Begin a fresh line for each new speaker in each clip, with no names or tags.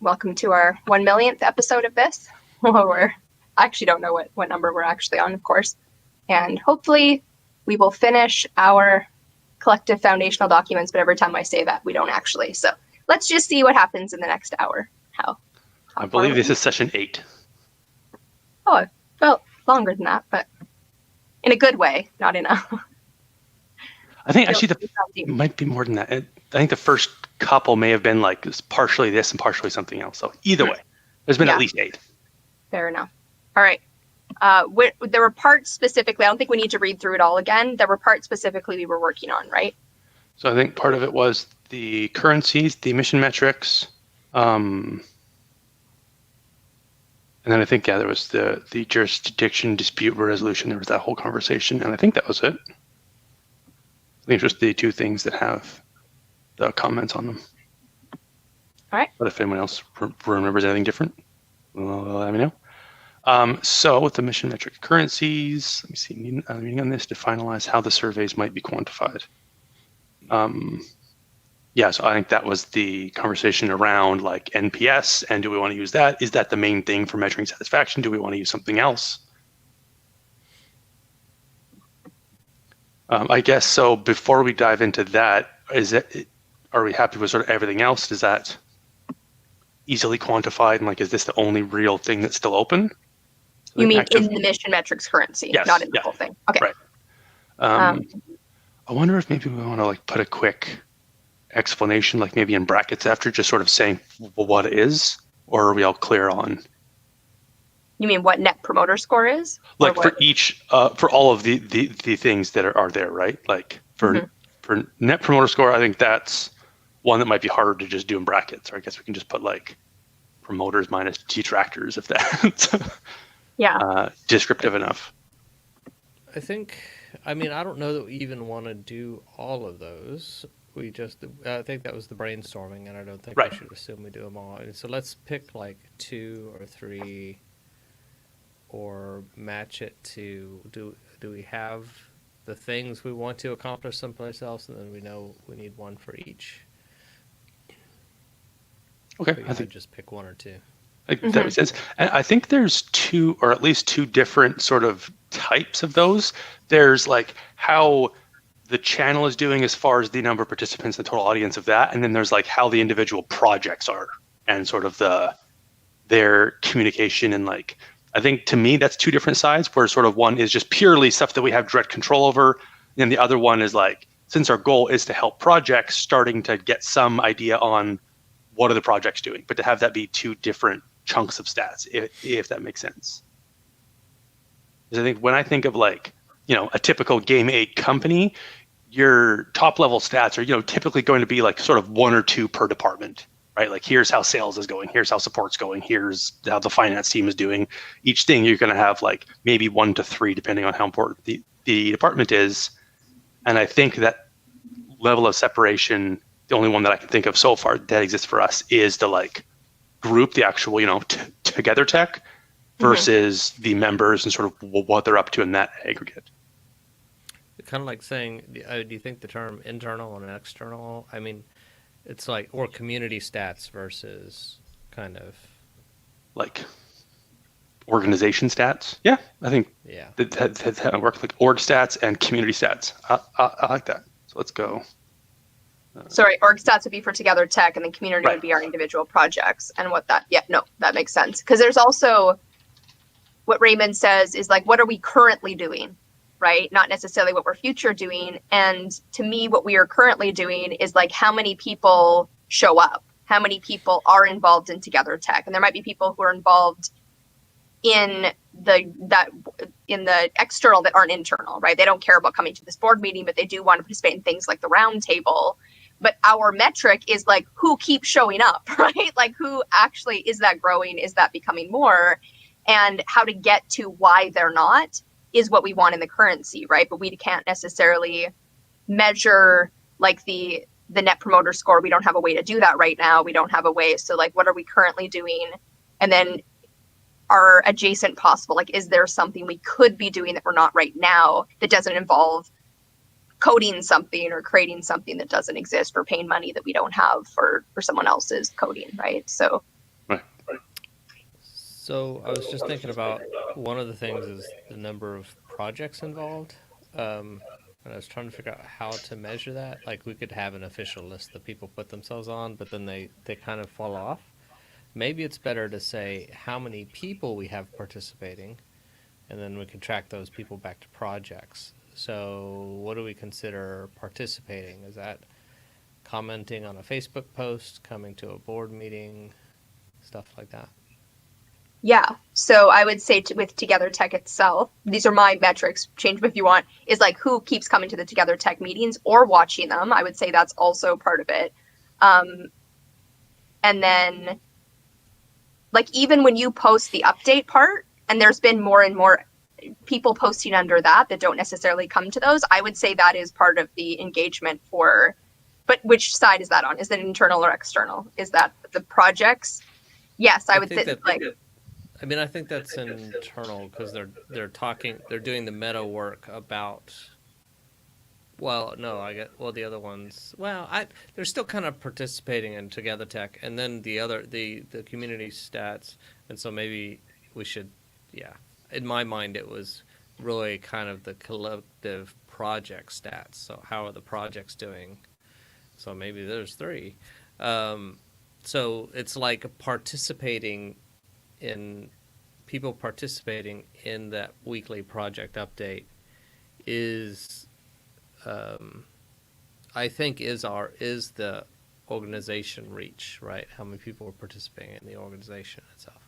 welcome to our 1 millionth episode of this. I actually don't know what number we're actually on, of course. And hopefully we will finish our collective foundational documents, but every time I say that, we don't actually. So let's just see what happens in the next hour. How
I believe this is session 8.
Oh, it felt longer than that, but in a good way, not in a...
I think actually it might be more than that. I think the first couple may have been like partially this and partially something else. So either way, there's been at least 8.
Fair enough. All right. There were parts specifically, I don't think we need to read through it all again. There were parts specifically we were working on, right?
So I think part of it was the currencies, the emission metrics, and then I think, there was the jurisdiction dispute resolution. There was that whole conversation, and I think that was it. I think it's just the 2 things that have the comments on them.
All right.
But if anyone else remembers anything different, let me know. So with the mission metric currencies, let me see, meeting on this to finalize how the surveys might be quantified. So I think that was the conversation around like NPS, and do we want to use that? Is that the main thing for measuring satisfaction? Do we want to use something else? I guess so. Before we dive into that, are we happy with sort of everything else? Is that easily quantified? And like, is this the only real thing that's still open?
You mean in the mission metrics currency,
yes,
not in the whole thing? Okay.
Right. I wonder if maybe we want to like put a quick explanation, like maybe in brackets after, just sort of saying what it is, or are we all clear on?
You mean what net promoter score is?
Like for each, for all of the things that are there, right? Like for net promoter score, I think that's one that might be harder to just do in brackets. Or I guess we can just put like promoters minus detractors if that's descriptive enough.
I think, I don't know that we even want to do all of those. I think that was the brainstorming, and I don't think we should assume we do them all. So let's pick like 2 or 3, or match it to, do we have the things we want to accomplish someplace else, and then we know we need one for each.
Okay,
I think just pick 1 or 2.
That makes sense. And I think there's 2, or at least 2 different sort of types of those. There's like how the channel is doing as far as the number of participants, the total audience of that, and then there's like how the individual projects are and sort of their communication. And like, I think to me that's 2 different sides, where sort of one is just purely stuff that we have direct control over, and the other one is like, since our goal is to help projects, starting to get some idea on what are the projects doing, but to have that be 2 different chunks of stats, if that makes sense. Because I think when I think of like, a typical Game 8 company, your top level stats are, typically going to be like sort of 1 or 2 per department, right? Like here's how sales is going, here's how support's going, here's how the finance team is doing. Each thing you're going to have like maybe 1 to 3, depending on how important the department is. And I think that level of separation, the only one that I can think of so far that exists for us is to like group the actual, TogetherTec versus the members and sort of what they're up to in that aggregate.
Kind of like saying, do you think the term internal and external, it's like, or community stats versus kind of
like organization stats? Yeah, I think that's how it works, like org stats and community stats. I like that. So let's go.
Sorry, org stats would be for TogetherTec, and then community would be our individual projects. And that makes sense. Because there's also what Raymond says is like, what are we currently doing, right? Not necessarily what we're future doing. And to me, what we are currently doing is like, how many people show up? How many people are involved in TogetherTec? And there might be people who are involved in the external that aren't internal, right? They don't care about coming to this board meeting, but they do want to participate in things like the round table. But our metric is like, who keeps showing up, right? Like, who actually, is that growing? Is that becoming more? And how to get to why they're not is what we want in the currency, right? But we can't necessarily measure like the net promoter score. We don't have a way to do that right now. We don't have a way. So like, what are we currently doing? And then are adjacent possible? Like, is there something we could be doing that we're not right now that doesn't involve coding something or creating something that doesn't exist or paying money that we don't have for someone else's coding, right? So
So I was just thinking about one of the things is the number of projects involved. And I was trying to figure out how to measure that. Like we could have an official list that people put themselves on, but then they kind of fall off. Maybe it's better to say how many people we have participating, and then we can track those people back to projects. So what do we consider participating? Is that commenting on a Facebook post, coming to a board meeting, stuff like that?
Yeah. So I would say with TogetherTec itself, these are my metrics, change them if you want, is like who keeps coming to the TogetherTec meetings or watching them. I would say that's also part of it. And then like even when you post the update part, and there's been more and more people posting under that don't necessarily come to those, I would say that is part of the engagement for, but which side is that on? Is it internal or external? Is that the projects? Yes, I would say like.
I mean, I think that's internal because they're doing the meta work about. Well, no, the other ones. Well, they're still kind of participating in TogetherTec, and then the community stats, and so maybe we should, yeah. In my mind, it was really kind of the collective project stats. So how are the projects doing? So maybe there's 3. So it's like people participating in that weekly project update is, I think is the organization reach, right? How many people are participating in the organization itself.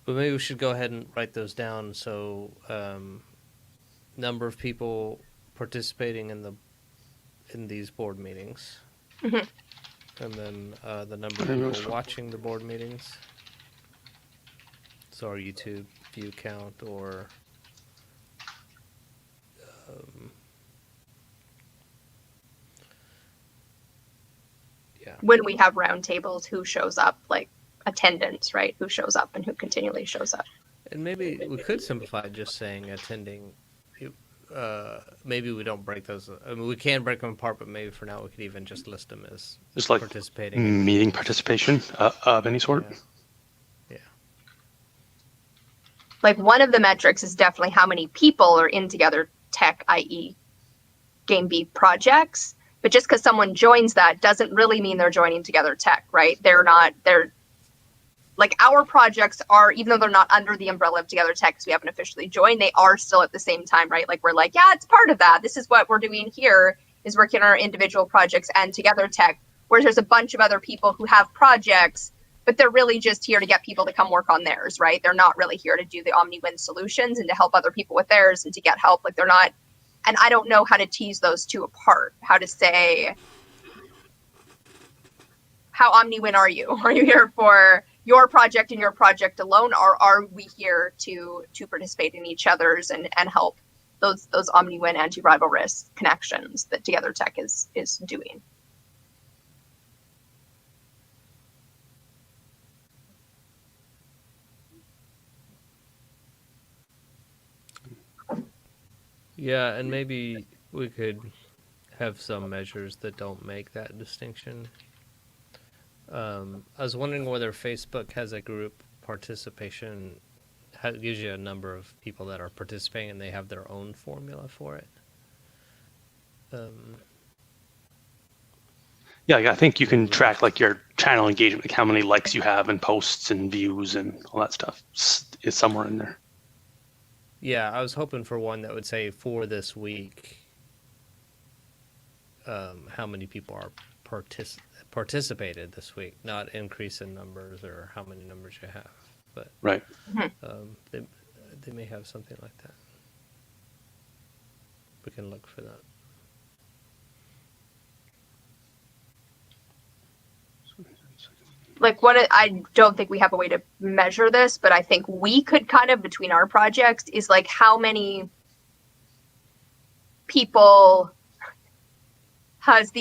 But maybe we should go ahead and write those down. So, number of people participating in these board meetings, and then the number of people watching the board meetings. So our YouTube view count, or yeah.
When we have roundtables, who shows up, like attendance, right? Who shows up and who continually shows up.
And maybe we could simplify just saying attending. Maybe we don't break those. I mean, we can break them apart, but maybe for now we could even just list them as
just like
participating.
Meeting participation of any sort.
Yeah.
Like one of the metrics is definitely how many people are in TogetherTec, i.e. Game B projects. But just because someone joins that doesn't really mean they're joining TogetherTec, right? They're like our projects are, even though they're not under the umbrella of TogetherTec because we haven't officially joined, they are still at the same time, right? Like we're like, yeah, it's part of that. This is what we're doing here, is working on our individual projects and TogetherTec, whereas there's a bunch of other people who have projects, but they're really just here to get people to come work on theirs, right? They're not really here to do the OmniWin solutions and to help other people with theirs and to get help. Like they're not, and I don't know how to tease those two apart, how to say, how OmniWin are you? Are you here for your project and your project alone, or are we here to participate in each other's and help those OmniWin anti-rival risk connections that TogetherTec is doing?
Yeah, and maybe we could have some measures that don't make that distinction. I was wondering whether Facebook has a group participation, gives you a number of people that are participating and they have their own formula for it.
Yeah, I think you can track like your channel engagement, like how many likes you have and posts and views and all that stuff is somewhere in there.
Yeah, I was hoping for one that would say for this week, how many people are participated this week, not increase in numbers or how many numbers you have, but
right.
They may have something like that. We can look for that.
Like I don't think we have a way to measure this, but I think we could kind of, between our projects, is like how many people has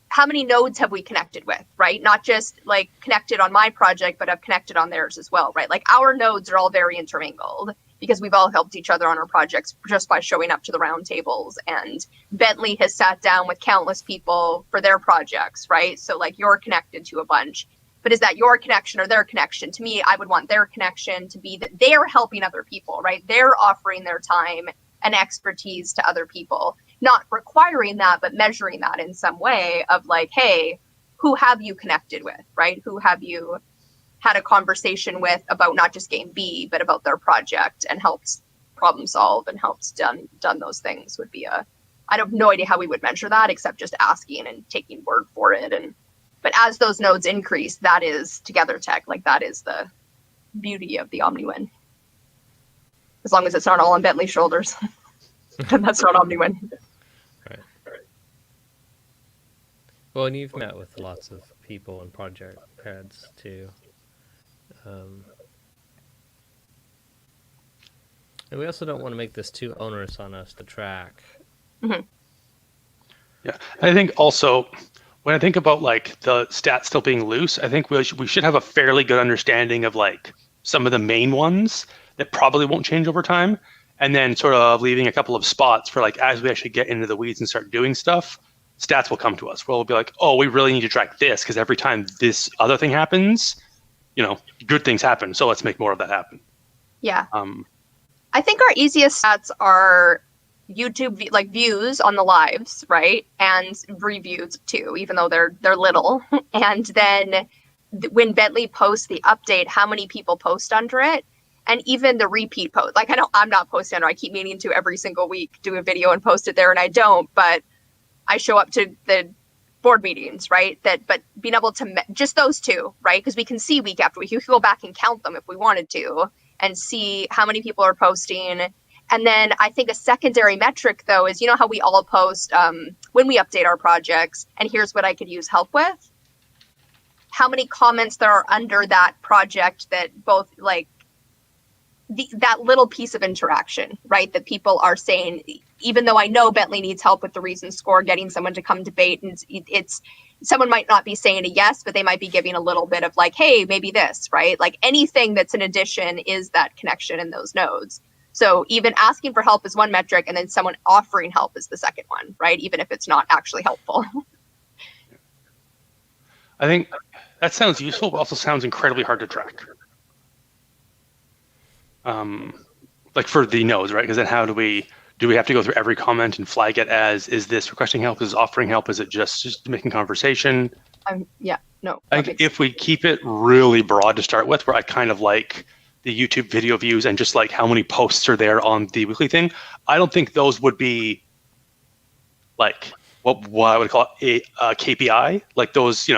how many nodes have we connected with, right? Not just like connected on my project, but have connected on theirs as well, right? Like our nodes are all very intermingled because we've all helped each other on our projects just by showing up to the roundtables. And Bentley has sat down with countless people for their projects, right? So like you're connected to a bunch. but is that your connection or their connection? To me, I would want their connection to be that they're helping other people, right? They're offering their time and expertise to other people, not requiring that, but measuring that in some way of like, hey, who have you connected with, right? Who have you had a conversation with about not just game B, but about their project and helped problem solve and helped done those things would be I have no idea how we would measure that except just asking and taking word for it. But as those nodes increase, that is TogetherTec. Like that is the beauty of the OmniWin. As long as it's not all on Bentley's shoulders. And that's not OmniWin.
Right. Well, and you've met with lots of people and project heads too. And we also don't want to make this too onerous on us to track.
Mm-hmm.
Yeah, I think also when I think about like the stats still being loose, I think we should have a fairly good understanding of like some of the main ones that probably won't change over time, and then sort of leaving a couple of spots for like as we actually get into the weeds and start doing stuff, stats will come to us. We'll be like, oh, we really need to track this because every time this other thing happens, good things happen. So let's make more of that happen.
Yeah. I think our easiest stats are YouTube like views on the lives, right? And reviews too, even though they're little. And then when Bentley posts the update, how many people post under it? And even the repeat post. Like I'm not posting under. I keep meaning to every single week do a video and post it there, and I don't. But I show up to the board meetings, right? But being able to just those two, right? Because we can see week after week. You can go back and count them if we wanted to, and see how many people are posting. And then I think a secondary metric, though, is how we all post when we update our projects, and here's what I could use help with. How many comments there are under that project that both like that little piece of interaction, right? That people are saying, even though I know Bentley needs help with the reason score, getting someone to come debate, and it's someone might not be saying a yes, but they might be giving a little bit of like, hey, maybe this, right? Like anything that's an addition is that connection in those nodes. So even asking for help is one metric, and then someone offering help is the second one, right? Even if it's not actually helpful.
I think that sounds useful, but also sounds incredibly hard to track. Like for the nodes, right? Because then how do we have to go through every comment and flag it as, is this requesting help? Is it offering help? Is it just making conversation?
Yeah, no.
I think if we keep it really broad to start with, where I kind of like the YouTube video views and just like how many posts are there on the weekly thing, I don't think those would be like what I would call a KPI. Like those,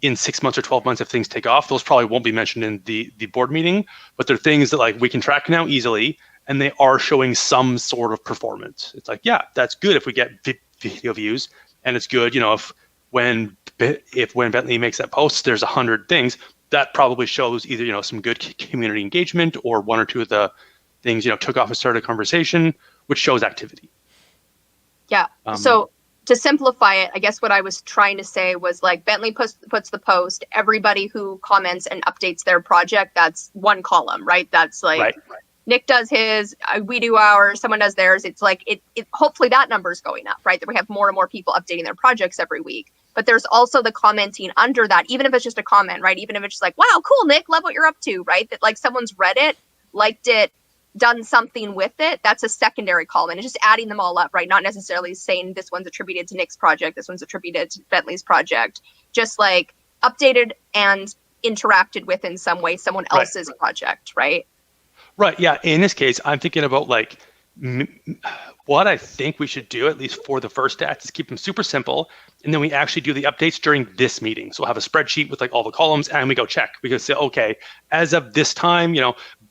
in 6 months or 12 months, if things take off, those probably won't be mentioned in the board meeting, but they're things that like we can track now easily, and they are showing some sort of performance. It's like, yeah, that's good if we get video views, and it's good, if when Bentley makes that post, there's 100 things, that probably shows either, some good community engagement, or one or two of the things, took off and started a conversation, which shows activity.
Yeah. So to simplify it, I guess what I was trying to say was like Bentley puts the post, everybody who comments and updates their project, that's one column, right? That's like right. Nick does his, we do ours, someone does theirs. It's like it hopefully that number is going up, right? That we have more and more people updating their projects every week. But there's also the commenting under that, even if it's just a comment, right? Even if it's just like, wow, cool, Nick, love what you're up to, right? That like someone's read it, liked it, done something with it, that's a secondary column. And it's just adding them all up, right? Not necessarily saying this one's attributed to Nick's project, this one's attributed to Bentley's project. Just like updated and interacted with in some way someone else's project, right?
Right, yeah. In this case, I'm thinking about like what I think we should do, at least for the first stats, is keep them super simple. And then we actually do the updates during this meeting. So we'll have a spreadsheet with like all the columns, and we go check. We can say, okay, as of this time,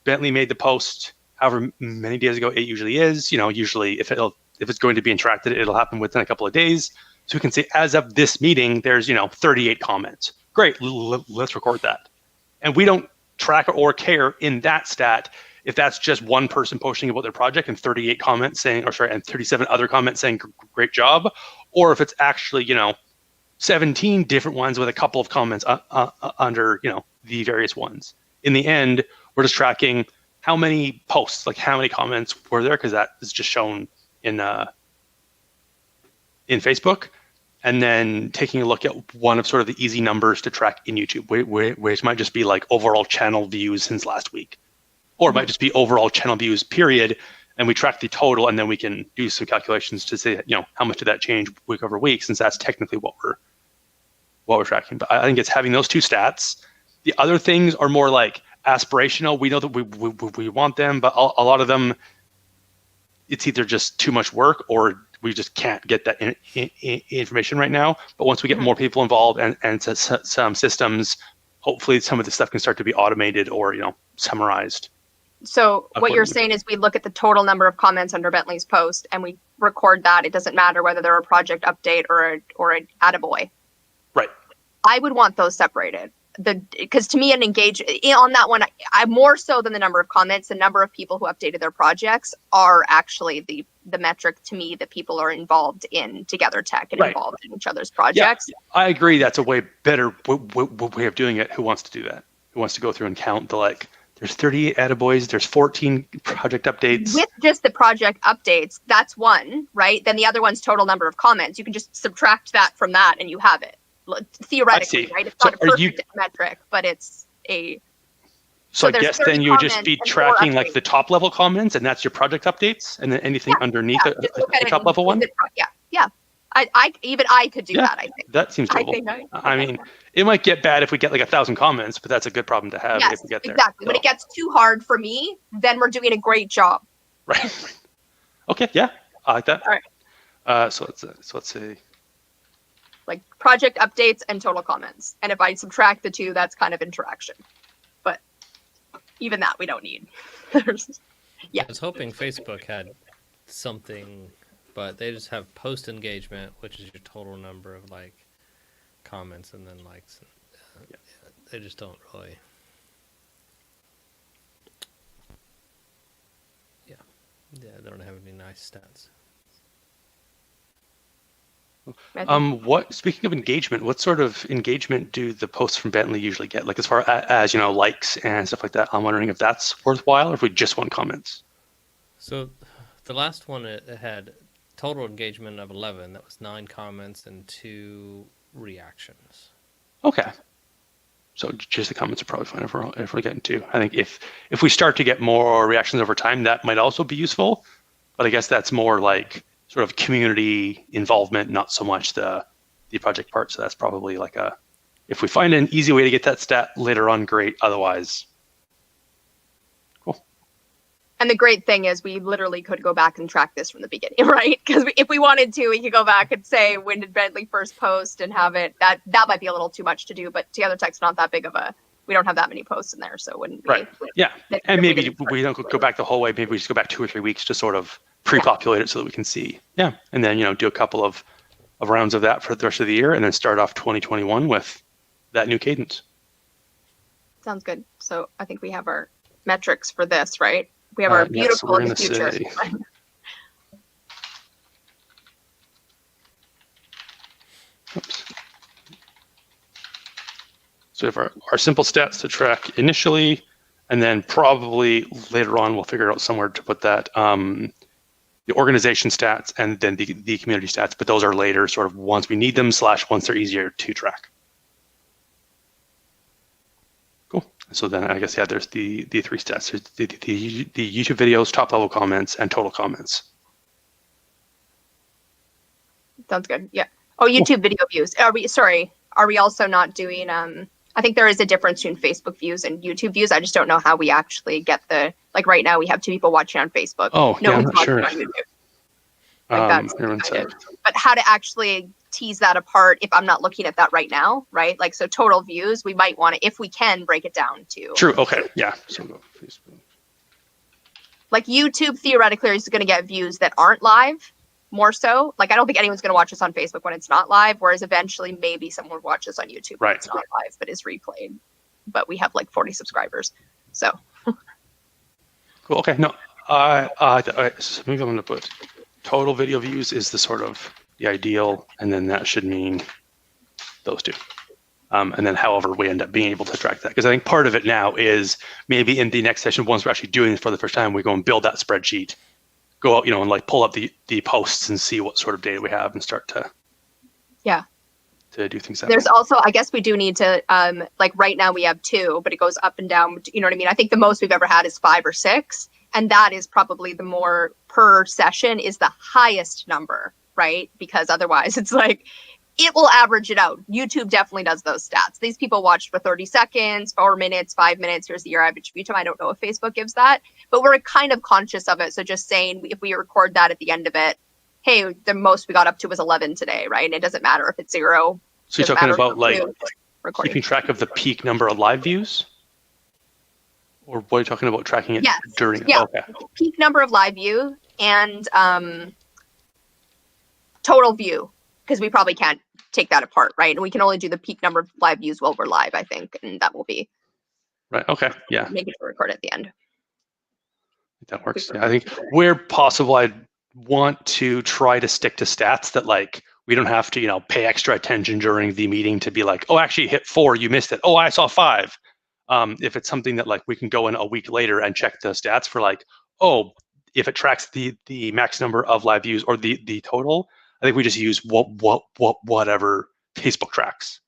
Bentley made the post however many days ago it usually is. Usually if it's going to be interacted, it'll happen within a couple of days. So we can say, as of this meeting, there's 38 comments. Great, let's record that. And we don't track or care in that stat if that's just one person posting about their project and 38 comments saying, and 37 other comments saying great job, or if it's actually 17 different ones with a couple of comments under the various ones. In the end, we're just tracking how many posts, like how many comments were there, because that is just shown in Facebook. and then taking a look at one of sort of the easy numbers to track in YouTube, which might just be like overall channel views since last week, or it might just be overall channel views period, and we track the total, and then we can do some calculations to say, how much did that change week over week, since that's technically what we're tracking. But I think it's having those two stats. The other things are more like aspirational. We know that we want them, but a lot of them, it's either just too much work or we just can't get that information right now. But once we get more people involved and some systems, hopefully some of this stuff can start to be automated or summarized.
So what you're saying is we look at the total number of comments under Bentley's post and we record that. It doesn't matter whether they're a project update or an attaboy.
Right.
I would want those separated. Because to me, on that one, I more so than the number of comments, the number of people who updated their projects are actually the metric to me that people are involved in TogetherTec and involved in each other's projects.
Yeah, I agree. That's a way better way of doing it. Who wants to do that? Who wants to go through and count there's 38 attaboys, there's 14 project updates. With
just the project updates, that's one, right? Then the other one's total number of comments. You can just subtract that from that and you have it. Theoretically, right? It's not a perfect metric, but it's a...
So I guess then you would just be tracking like the top level comments, and that's your project updates, and then anything underneath a top level one?
Yeah. I could do that, I think.
That seems doable. I mean, it might get bad if we get like 1,000 comments, but that's a good problem to have if we get there.
Exactly. When it gets too hard for me, then we're doing a great job.
Right. Okay, yeah. I like that.
All right.
So let's say...
like project updates and total comments. And if I subtract the two, that's kind of interaction. But even that we don't need.
I was hoping Facebook had something, but they just have post engagement, which is your total number of comments and then likes. They just don't really. Yeah, they don't have any nice stats.
Speaking of engagement, what sort of engagement do the posts from Bentley usually get? Like as far as likes and stuff like that. I'm wondering if that's worthwhile or if we just want comments.
So the last one, it had total engagement of 11. That was 9 comments and 2 reactions.
Okay. So just the comments are probably fine if we're getting 2. I think if we start to get more reactions over time, that might also be useful. But I guess that's more like sort of community involvement, not so much the project part. So that's probably if we find an easy way to get that stat later on, great. Otherwise, cool.
And the great thing is we literally could go back and track this from the beginning, right? Because if we wanted to, we could go back and say, when did Bentley first post and have it. That might be a little too much to do, but TogetherTec's not that big of we don't have that many posts in there, so it wouldn't be.
Right, yeah. And maybe we don't go back the whole way. Maybe we just go back 2 or 3 weeks to sort of pre-populate it so that we can see. Yeah, and then do a couple of rounds of that for the rest of the year, and then start off 2021 with that new cadence.
Sounds good. So I think we have our metrics for this, right? We have our beautiful in the future.
Oops. So we have our simple stats to track initially, and then probably later on we'll figure out somewhere to put that. The organization stats and then the community stats, but those are later, sort of once we need them / once they're easier to track. Cool. So then I guess there's the 3 stats: there's the YouTube videos, top level comments, and total comments.
Sounds good. Yeah. Oh, YouTube video views. Are we also not doing? I think there is a difference between Facebook views and YouTube views. I just don't know how we actually get right now we have 2 people watching on Facebook.
Oh, no one's watching on
YouTube. But how to actually tease that apart if I'm not looking at that right now, right? So total views, we might want to, if we can, break it down to.
True. Okay. Yeah. So go Facebook.
YouTube theoretically is going to get views that aren't live. More so, I don't think anyone's going to watch us on Facebook when it's not live, whereas eventually maybe someone would watch us on YouTube when it's not live, but is replayed. But we have 40 subscribers, so.
Cool. Okay. No, so maybe I'm going to put total video views is the sort of the ideal, and then that should mean those 2. And then however we end up being able to track that. Because I think part of it now is maybe in the next session, once we're actually doing this for the first time, we go and build that spreadsheet. Go out, and pull up the posts and see what sort of data we have and start to
Yeah.
to do things that
There's
way.
also, I guess we do need to, like right now we have 2, but it goes up and down. You know what I mean? I think the most we've ever had is 5 or 6. And that is probably the more per session is the highest number, right? Because otherwise it's like, it will average it out. YouTube definitely does those stats. These people watched for 30 seconds, 4 minutes, 5 minutes. Here's the year average view time. I don't know if Facebook gives that, but we're kind of conscious of it. So just saying, if we record that at the end of it, hey, the most we got up to was 11 today, right? And it doesn't matter if it's 0.
So you're
Doesn't
talking
matter
about
if
like
it's recording.
keeping track of the peak number of live views? Or what are you talking about tracking it
Yes.
during?
Yeah.
Okay.
Peak number of live view and total view, because we probably can't take that apart, right? And we can only do the peak number of live views while we're live, I think, and that will be
Right. Okay. Yeah.
make it record at the end.
That works. Yeah, I think where possible, I'd want to try to stick to stats that like we don't have to, pay extra attention during the meeting to be like, oh, actually hit 4, you missed it. Oh, I saw 5. If it's something that like we can go in a week later and check the stats for like, oh, if it tracks the max number of live views or the total, I think we just use whatever Facebook tracks.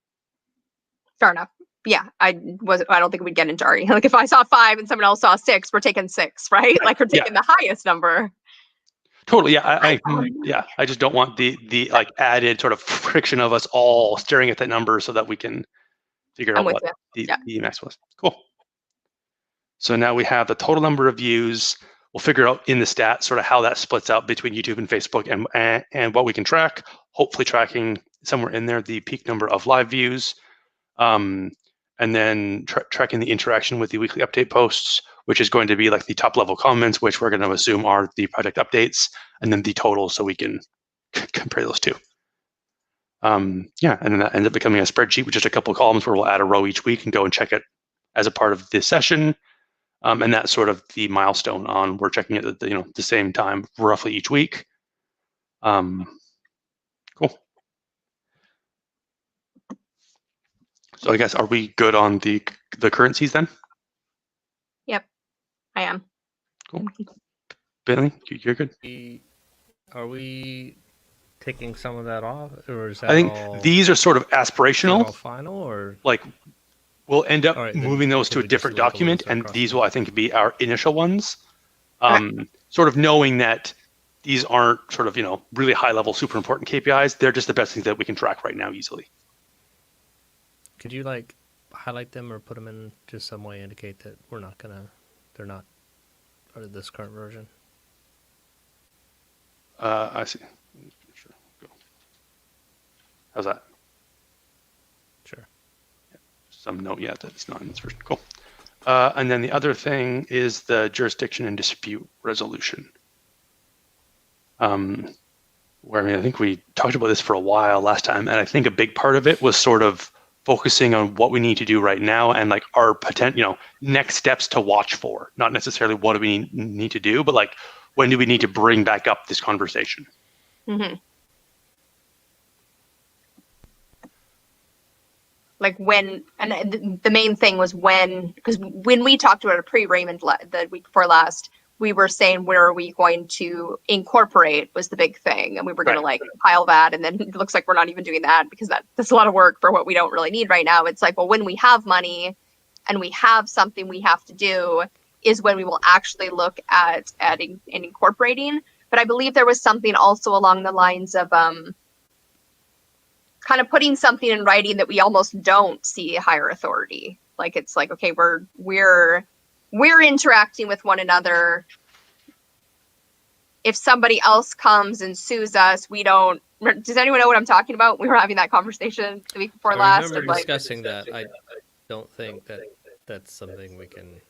Fair enough. Yeah, I don't think we'd get into arguing. Like if I saw 5 and someone else saw 6, we're taking 6, right? Like we're taking the highest number.
Totally. Yeah. I just don't want the like added sort of friction of us all staring at that number so that we can figure out what the max was. Cool. So now we have the total number of views. We'll figure out in the stats sort of how that splits out between YouTube and Facebook and what we can track, hopefully tracking somewhere in there the peak number of live views, and then tracking the interaction with the weekly update posts, which is going to be like the top level comments, which we're going to assume are the project updates, and then the total so we can compare those two. And then that ends up becoming a spreadsheet with just a couple of columns where we'll add a row each week and go and check it as a part of this session. And that's sort of the milestone on we're checking it at the same time roughly each week. Cool. So I guess are we good on the currencies then?
Yep, I am.
Cool. Bentley, you're good.
Are we taking some of that off, or is that?
I think these are sort of aspirational.
All final, or
like we'll end up moving those to a different document, and these will, I think, be our initial ones. Sort of knowing that these aren't sort of really high level, super important KPIs. They're just the best things that we can track right now easily.
Could you like highlight them or put them in just some way, indicate that they're not part of this current version?
I see. Sure. Go. How's that?
Sure.
Yeah. Some note yet that it's not in this version. Cool. And then the other thing is the jurisdiction and dispute resolution. Where I think we talked about this for a while last time, and I think a big part of it was sort of focusing on what we need to do right now and like our potential, next steps to watch for. Not necessarily what do we need to do, but like when do we need to bring back up this conversation?
Mm-hmm. Like when, and the main thing was when, because when we talked about it pre-Raymond the week before last, we were saying where are we going to incorporate was the big thing, and we were going to like pile that, and then it looks like we're not even doing that because that's a lot of work for what we don't really need right now. It's like, well, when we have money and we have something we have to do is when we will actually look at adding and incorporating. But I believe there was something also along the lines of kind of putting something in writing that we almost don't see higher authority. Like it's like, okay, we're interacting with one another. If somebody else comes and sues us, we don't. Does anyone know what I'm talking about? We were having that conversation the week before last.
I remember discussing that. I don't think that's something we can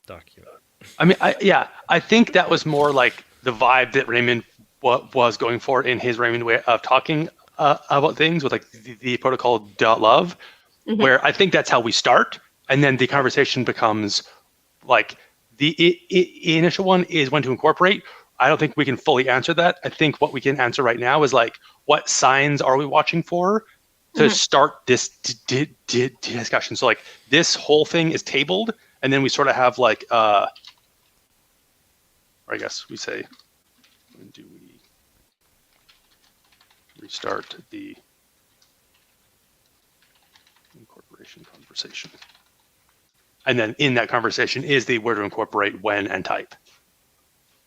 document.
I mean, I think that was more like the vibe that Raymond was going for in his Raymond way of talking about things with like the protocol .love, where I think that's how we start, and then the conversation becomes like the initial one is when to incorporate. I don't think we can fully answer that. I think what we can answer right now is like, what signs are we watching for to start this discussion? So like this whole thing is tabled, and then we sort of have like, or I guess we say, when do we restart the incorporation conversation. And then in that conversation is the where to incorporate, when, and type.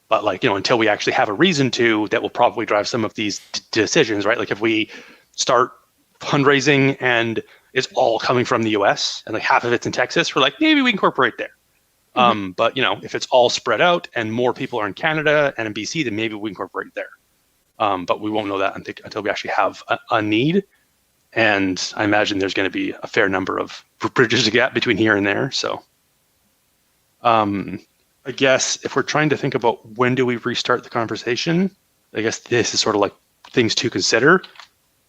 But like, until we actually have a reason to, that will probably drive some of these decisions, right? Like if we start fundraising and it's all coming from the US and like half of it's in Texas, we're like, maybe we incorporate there. But if it's all spread out and more people are in Canada and in BC, then maybe we incorporate there. But we won't know that until we actually have a need. And I imagine there's going to be a fair number of bridges to get between here and there. So I guess if we're trying to think about when do we restart the conversation, I guess this is sort of like things to consider.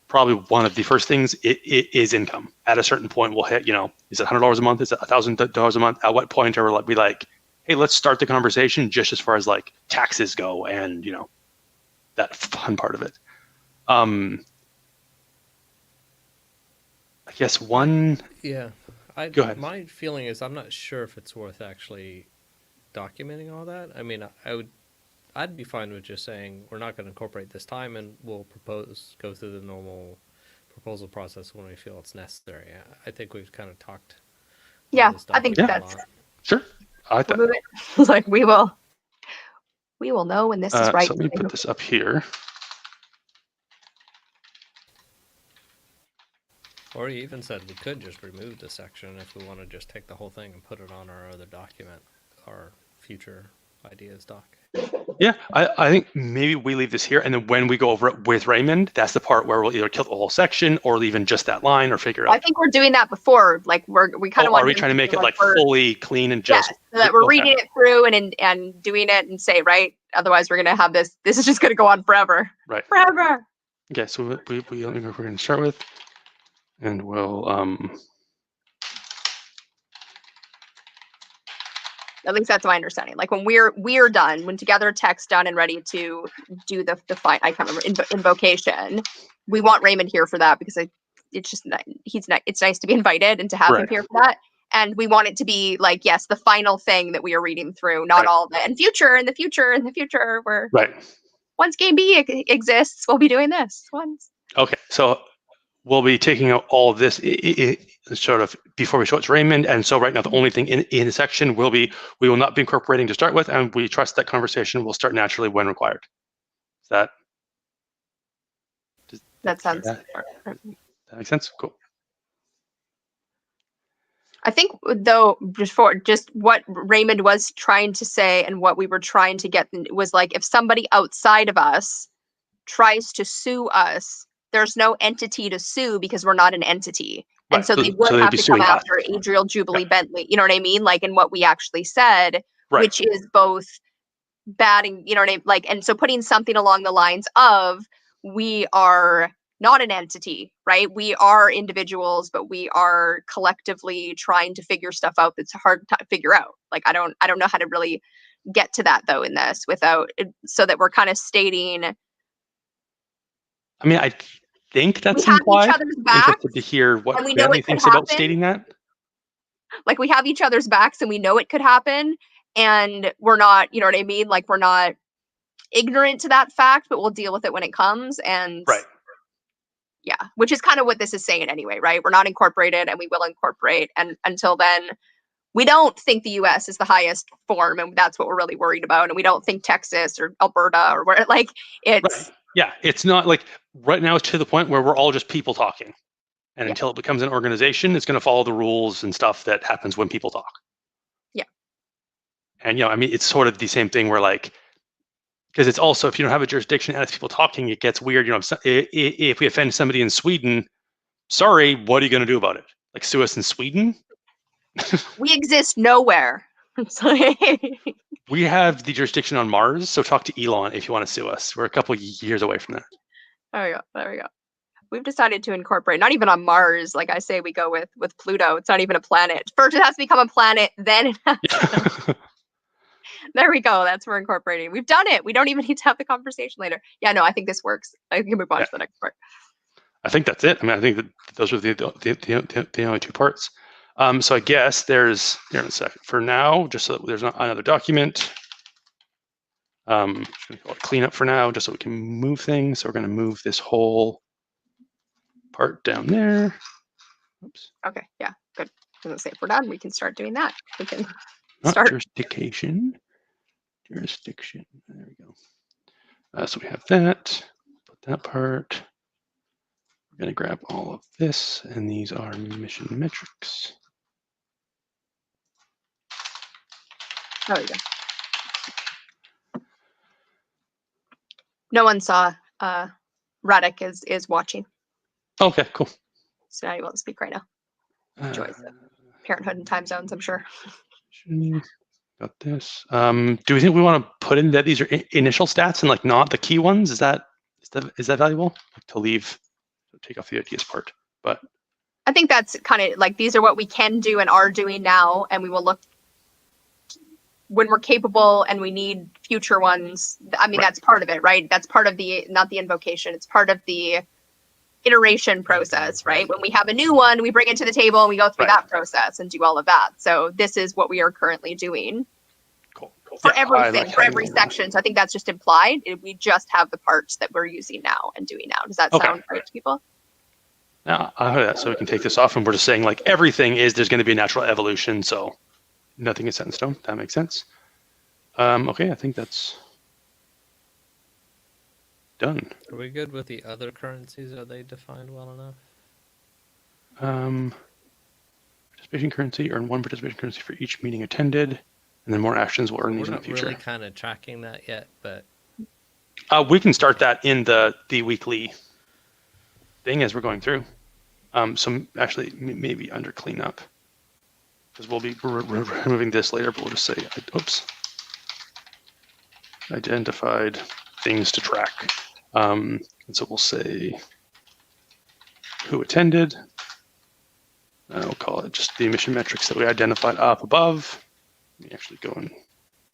Probably one of the first things is income. At a certain point, we'll hit, is it $100 a month? Is it $1,000 a month? At what point are we like, hey, let's start the conversation just as far as like taxes go and, that fun part of it. I guess one.
Yeah.
Go ahead.
My feeling is I'm not sure if it's worth actually documenting all that. I mean, I'd be fine with just saying we're not going to incorporate this time and we'll go through the normal proposal process when we feel it's necessary. I think we've kind of talked.
Yeah, I think that's
sure. I thought
like we will know when this is right.
So let me put this up here.
Or you even said we could just remove the section if we want to just take the whole thing and put it on our other document, our future ideas doc.
Yeah, I think maybe we leave this here, and then when we go over it with Raymond, that's the part where we'll either kill the whole section or leave in just that line or figure out.
I think we're doing that before. Like we kind of want.
Are we trying to make it like fully clean and just?
Yeah, so that we're reading it through and doing it and say right. Otherwise, we're gonna have this. This is just gonna go on forever.
Right.
Forever.
Okay, so we're gonna start with, and we'll
At least that's my understanding. Like when we're done, when TogetherTec's done and ready to do the I can't remember invocation, we want Raymond here for that because it's just it's nice to be invited and to have him here for that. And we want it to be like, yes, the final thing that we are reading through, not all the in the future. Where once game B exists, we'll be doing this once.
Okay, so we'll be taking out all of this sort of before we show it to Raymond. And so right now, the only thing in the section we will not be incorporating to start with, and we trust that conversation will start naturally when required. Is
that sounds
that makes sense? Cool.
I think though, just what Raymond was trying to say and what we were trying to get was like, if somebody outside of us tries to sue us, there's no entity to sue because we're not an entity. Right. And so they would have to come after Adriel, Jubilee, Bentley. You know what I mean? Like in what we actually said, which is both bad and, you know what I mean? Like, and so putting something along the lines of, we are not an entity, right? We are individuals, but we are collectively trying to figure stuff out that's hard to figure out. Like, I don't know how to really get to that though in this without, so that we're kind of stating.
I mean, I think that's
we have
implied.
Each other's backs,
to hear what
we know
Bentley thinks about stating that.
Like we have each other's backs and we know it could happen, and we're not, you know what I mean? Like we're not ignorant to that fact, but we'll deal with it when it comes. And yeah, which is kind of what this is saying anyway, right? We're not incorporated and we will incorporate. And until then, we don't think the US is the highest form, and that's what we're really worried about. And we don't think Texas or Alberta or where, like it's.
Yeah, it's not like right now it's to the point where we're all just people talking. And until it becomes an organization, it's going to follow the rules and stuff that happens when people talk.
Yeah.
And, I mean, it's sort of the same thing where like, because it's also, if you don't have a jurisdiction and it's people talking, it gets weird. If we offend somebody in Sweden, sorry, what are you going to do about it? Like sue us in Sweden?
We exist nowhere.
We have the jurisdiction on Mars, so talk to Elon if you want to sue us. We're a couple of years away from that.
There we go. We've decided to incorporate, not even on Mars. Like I say, we go with Pluto. It's not even a planet. First it has to become a planet, then it has to. There we go. That's where we're incorporating. We've done it. We don't even need to have the conversation later. Yeah, no, I think this works. I can move on to the next part.
I think that's it. I mean, I think that those are the only two parts. So I guess there's, here in a second, for now, just so that there's not another document, Just going to call it cleanup for now, just so we can move things. So we're going to move this whole part down there. Oops.
Okay, yeah, good. I was gonna say if we're done, we can start doing that. We can
Not
start.
jurisdiction. Jurisdiction. There we go. So we have that. Put that part. We're going to grab all of this, and these are mission metrics.
Oh, yeah. No one saw Radek is watching,
Okay, cool.
so now you won't speak right now. Joys of parenthood and time zones, I'm sure.
Got this. Do we think we want to put in that these are initial stats and like not the key ones? Is that valuable? Like to leave, take off the ideas part, but
I think that's kind of like these are what we can do and are doing now, and we will look when we're capable and we need future ones. I mean,
Right.
That's part of it, right? That's part of the, not the invocation, it's part of the iteration process, right? When we have a new one, we bring it to the table and we go through
Right.
that process and do all of that. So this is what we are currently doing
cool.
for
Yeah,
everything, for
having
every
all that.
section. So I think that's just implied. We just have the parts that we're using now and doing now. Does that
Okay.
sound right to people?
Yeah, I heard that. So we can take this off, and we're just saying like everything is there's going to be a natural evolution, so nothing is set in stone. That makes sense. Okay, I think that's done.
Are we good with the other currencies? Are they defined well enough?
Participation currency, earn 1 participation currency for each meeting attended, and then more actions will earn these in the
We're
future.
not really kind of tracking that yet, but
We can start that in the weekly thing as we're going through. So actually, maybe under cleanup, because we'll be removing this later, but we'll just say, oops, identified things to track. And so we'll say who attended. We'll call it just the emission metrics that we identified up above. Let me actually go and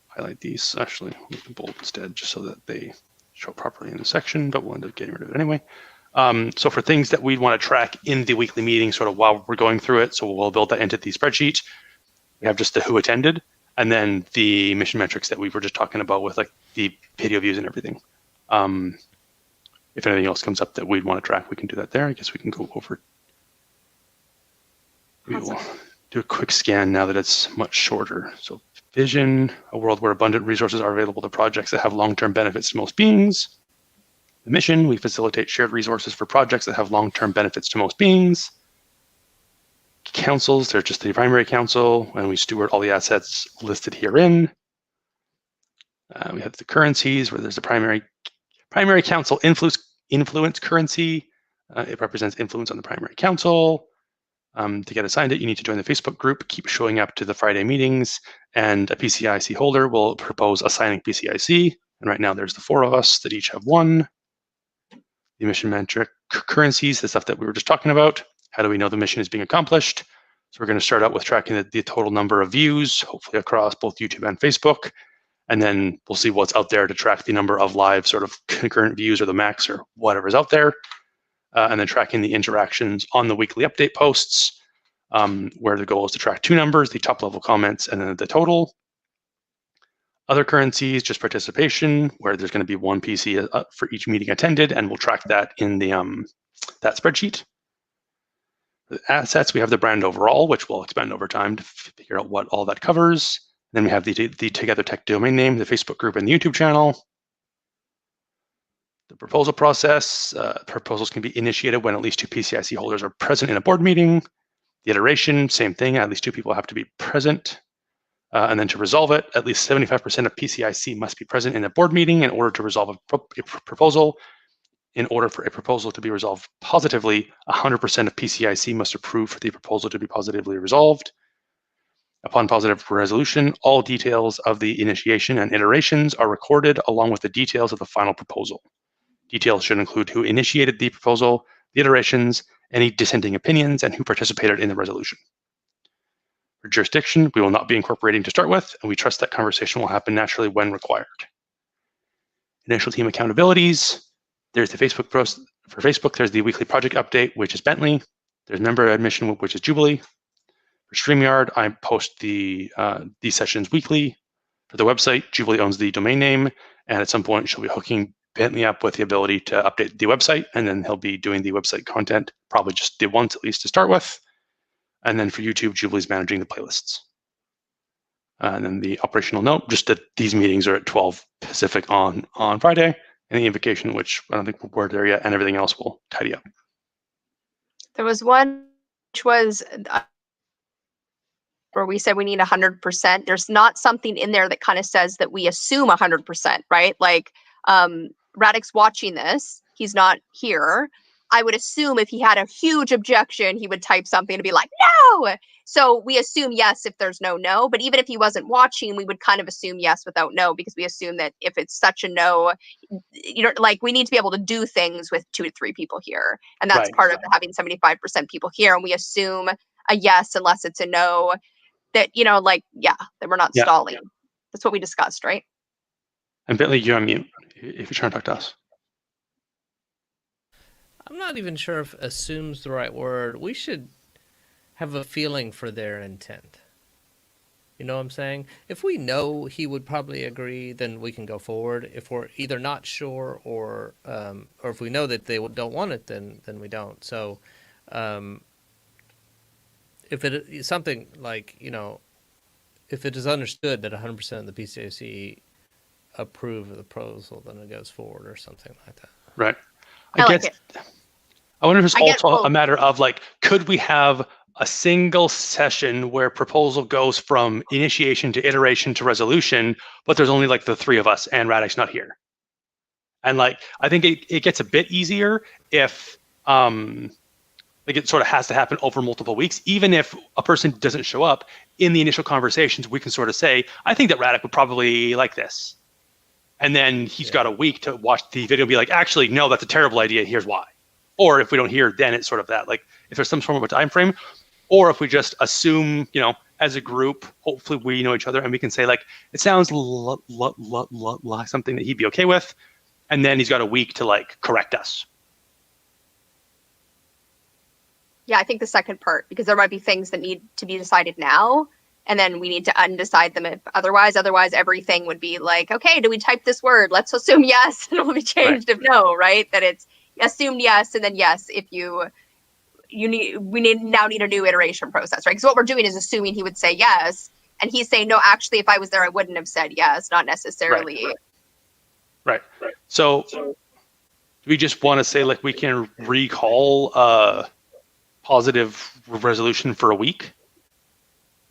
highlight these. Actually, we can bold instead, just so that they show properly in the section, but we'll end up getting rid of it anyway. So for things that we want to track in the weekly meeting, sort of while we're going through it, so we'll build that into the spreadsheet. We have just the who attended, and then the mission metrics that we were just talking about with like the video views and everything. If anything else comes up that we'd want to track, we can do that there. I guess we can go over. We will do a quick scan now that it's much shorter. So vision, a world where abundant resources are available to projects that have long-term benefits to most beings. The mission, we facilitate shared resources for projects that have long-term benefits to most beings. Councils, they're just the primary council, and we steward all the assets listed herein. We have the currencies, where there's the primary council influence currency. It represents influence on the primary council. To get assigned it, you need to join the Facebook group, keep showing up to the Friday meetings, and a PCIC holder will propose assigning PCIC. And right now there's the 4 of us that each have 1. The mission metric currencies, the stuff that we were just talking about. How do we know the mission is being accomplished? So we're going to start out with tracking the total number of views, hopefully across both YouTube and Facebook. And then we'll see what's out there to track the number of live sort of concurrent views or the max or whatever's out there. And then tracking the interactions on the weekly update posts, where the goal is to track 2 numbers, the top level comments and then the total. Other currencies, just participation, where there's going to be 1 PC for each meeting attended, and we'll track that in the that spreadsheet. The assets, we have the brand overall, which we'll expand over time to figure out what all that covers. Then we have the TogetherTec domain name, the Facebook group, and the YouTube channel. The proposal process, proposals can be initiated when at least 2 PCIC holders are present in a board meeting. The iteration, same thing, at least 2 people have to be present. And then to resolve it, at least 75% of PCIC must be present in a board meeting in order to resolve a proposal. In order for a proposal to be resolved positively, 100% of PCIC must approve for the proposal to be positively resolved. Upon positive resolution, all details of the initiation and iterations are recorded along with the details of the final proposal. Details should include who initiated the proposal, the iterations, any dissenting opinions, and who participated in the resolution. For jurisdiction, we will not be incorporating to start with, and we trust that conversation will happen naturally when required. Initial team accountabilities. There's the Facebook post. For Facebook, there's the weekly project update, which is Bentley. There's member admission, which is Jubilee. For StreamYard, I post these sessions weekly. For the website, Jubilee owns the domain name, and at some point she'll be hooking Bentley up with the ability to update the website, and then he'll be doing the website content, probably just the once at least to start with. And then for YouTube, Jubilee's managing the playlists. And then the operational note, just that these meetings are at 12 Pacific on Friday, and the invocation, which I don't think we're there yet, and everything else will tidy up.
There was one which was where we said we need 100%. There's not something in there that kind of says that we assume 100%, right? Like Radek's watching this, he's not here. I would assume if he had a huge objection, he would type something to be like, no. So we assume yes if there's no, but even if he wasn't watching, we would kind of assume yes without no, because we assume that if it's such a no, you know, like we need to be able to do things with 2 to 3 people here. And that's part of having 75% people here. And we assume a yes unless it's a no, that, you know, like, yeah, that we're not stalling. That's what we discussed, right?
And Bentley, you're on mute if you're trying to talk to us.
I'm not even sure if assumes the right word. We should have a feeling for their intent. You know what I'm saying? If we know he would probably agree, then we can go forward. If we're either not sure or if we know that they don't want it, then we don't. So if it is something like, you know, if it is understood that 100% of the PCAC approve of the proposal, then it goes forward or something like that.
Right.
I
wonder if it's also a matter of like, could we have a single session where proposal goes from initiation to iteration to resolution, but there's only like the 3 of us and Radek's not here? And like, I think it gets a bit easier if like it sort of has to happen over multiple weeks. Even if a person doesn't show up in the initial conversations, we can sort of say, I think that Radek would probably like this. And then he's got a week to watch the video and be like, actually, no, that's a terrible idea. Here's why. Or if we don't hear, then it's sort of that. Like if there's some sort of a time frame, or if we just assume, you know, as a group, hopefully we know each other and we can say like, it sounds like something that he'd be okay with. And then he's got a week to like correct us.
Yeah, I think the second part, because there might be things that need to be decided now, and then we need to undecide them if otherwise everything would be like, okay, do we type this word? Let's assume yes, and it will be changed if no, right? That it's assumed yes, and then yes if we now need a new iteration process, right? Because what we're doing is assuming he would say yes, and he's saying, no, actually, if I was there, I wouldn't have said yes, not necessarily.
Right. So do we just want to say like we can recall positive resolution for a week,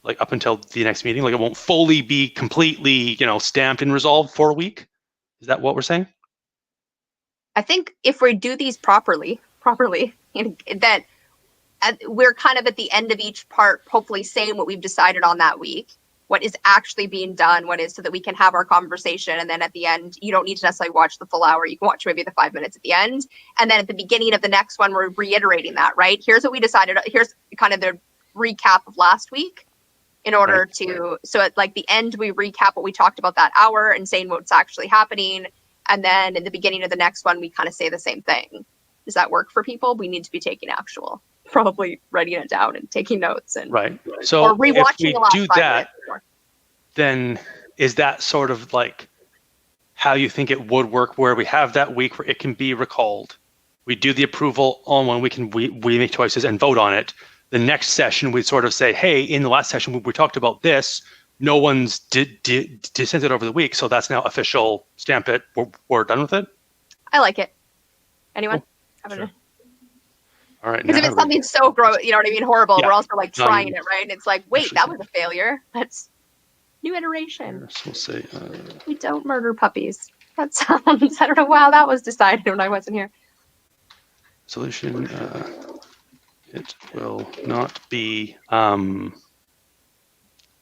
like up until the next meeting? Like it won't fully be completely, you know, stamped and resolved for a week. Is that what we're saying?
I think if we do these properly, that we're kind of at the end of each part, hopefully saying what we've decided on that week, what is actually being done, what is, so that we can have our conversation. And then at the end, you don't need to necessarily watch the full hour. You can watch maybe the 5 minutes at the end. And then at the beginning of the next one, we're reiterating that, right? Here's what we decided. Here's kind of the recap of last week in order to, so at like the end, we recap what we talked about that hour and saying what's actually happening. And then in the beginning of the next one, we kind of say the same thing. Does that work for people? We need to be taking probably writing it down and taking notes and
so
or rewatching
if we
the last
do
5
that,
minutes.
then is that sort of like how you think it would work, where we have that week where it can be recalled, we do the approval on one week and we make choices and vote on it. The next session we sort of say, hey, in the last session we talked about this, no one's sent it over the week, so that's now official, stamp it, we're done with it?
I like it. Anyone?
Sure. All right.
Because if it's something so gross, you know what I mean, horrible, we're also like trying it, right? And it's like, wait, that was a failure. That's new iteration.
So we'll say,
we don't murder puppies. That sounds, I don't know, wow, that was decided when I wasn't here.
Solution, it will not be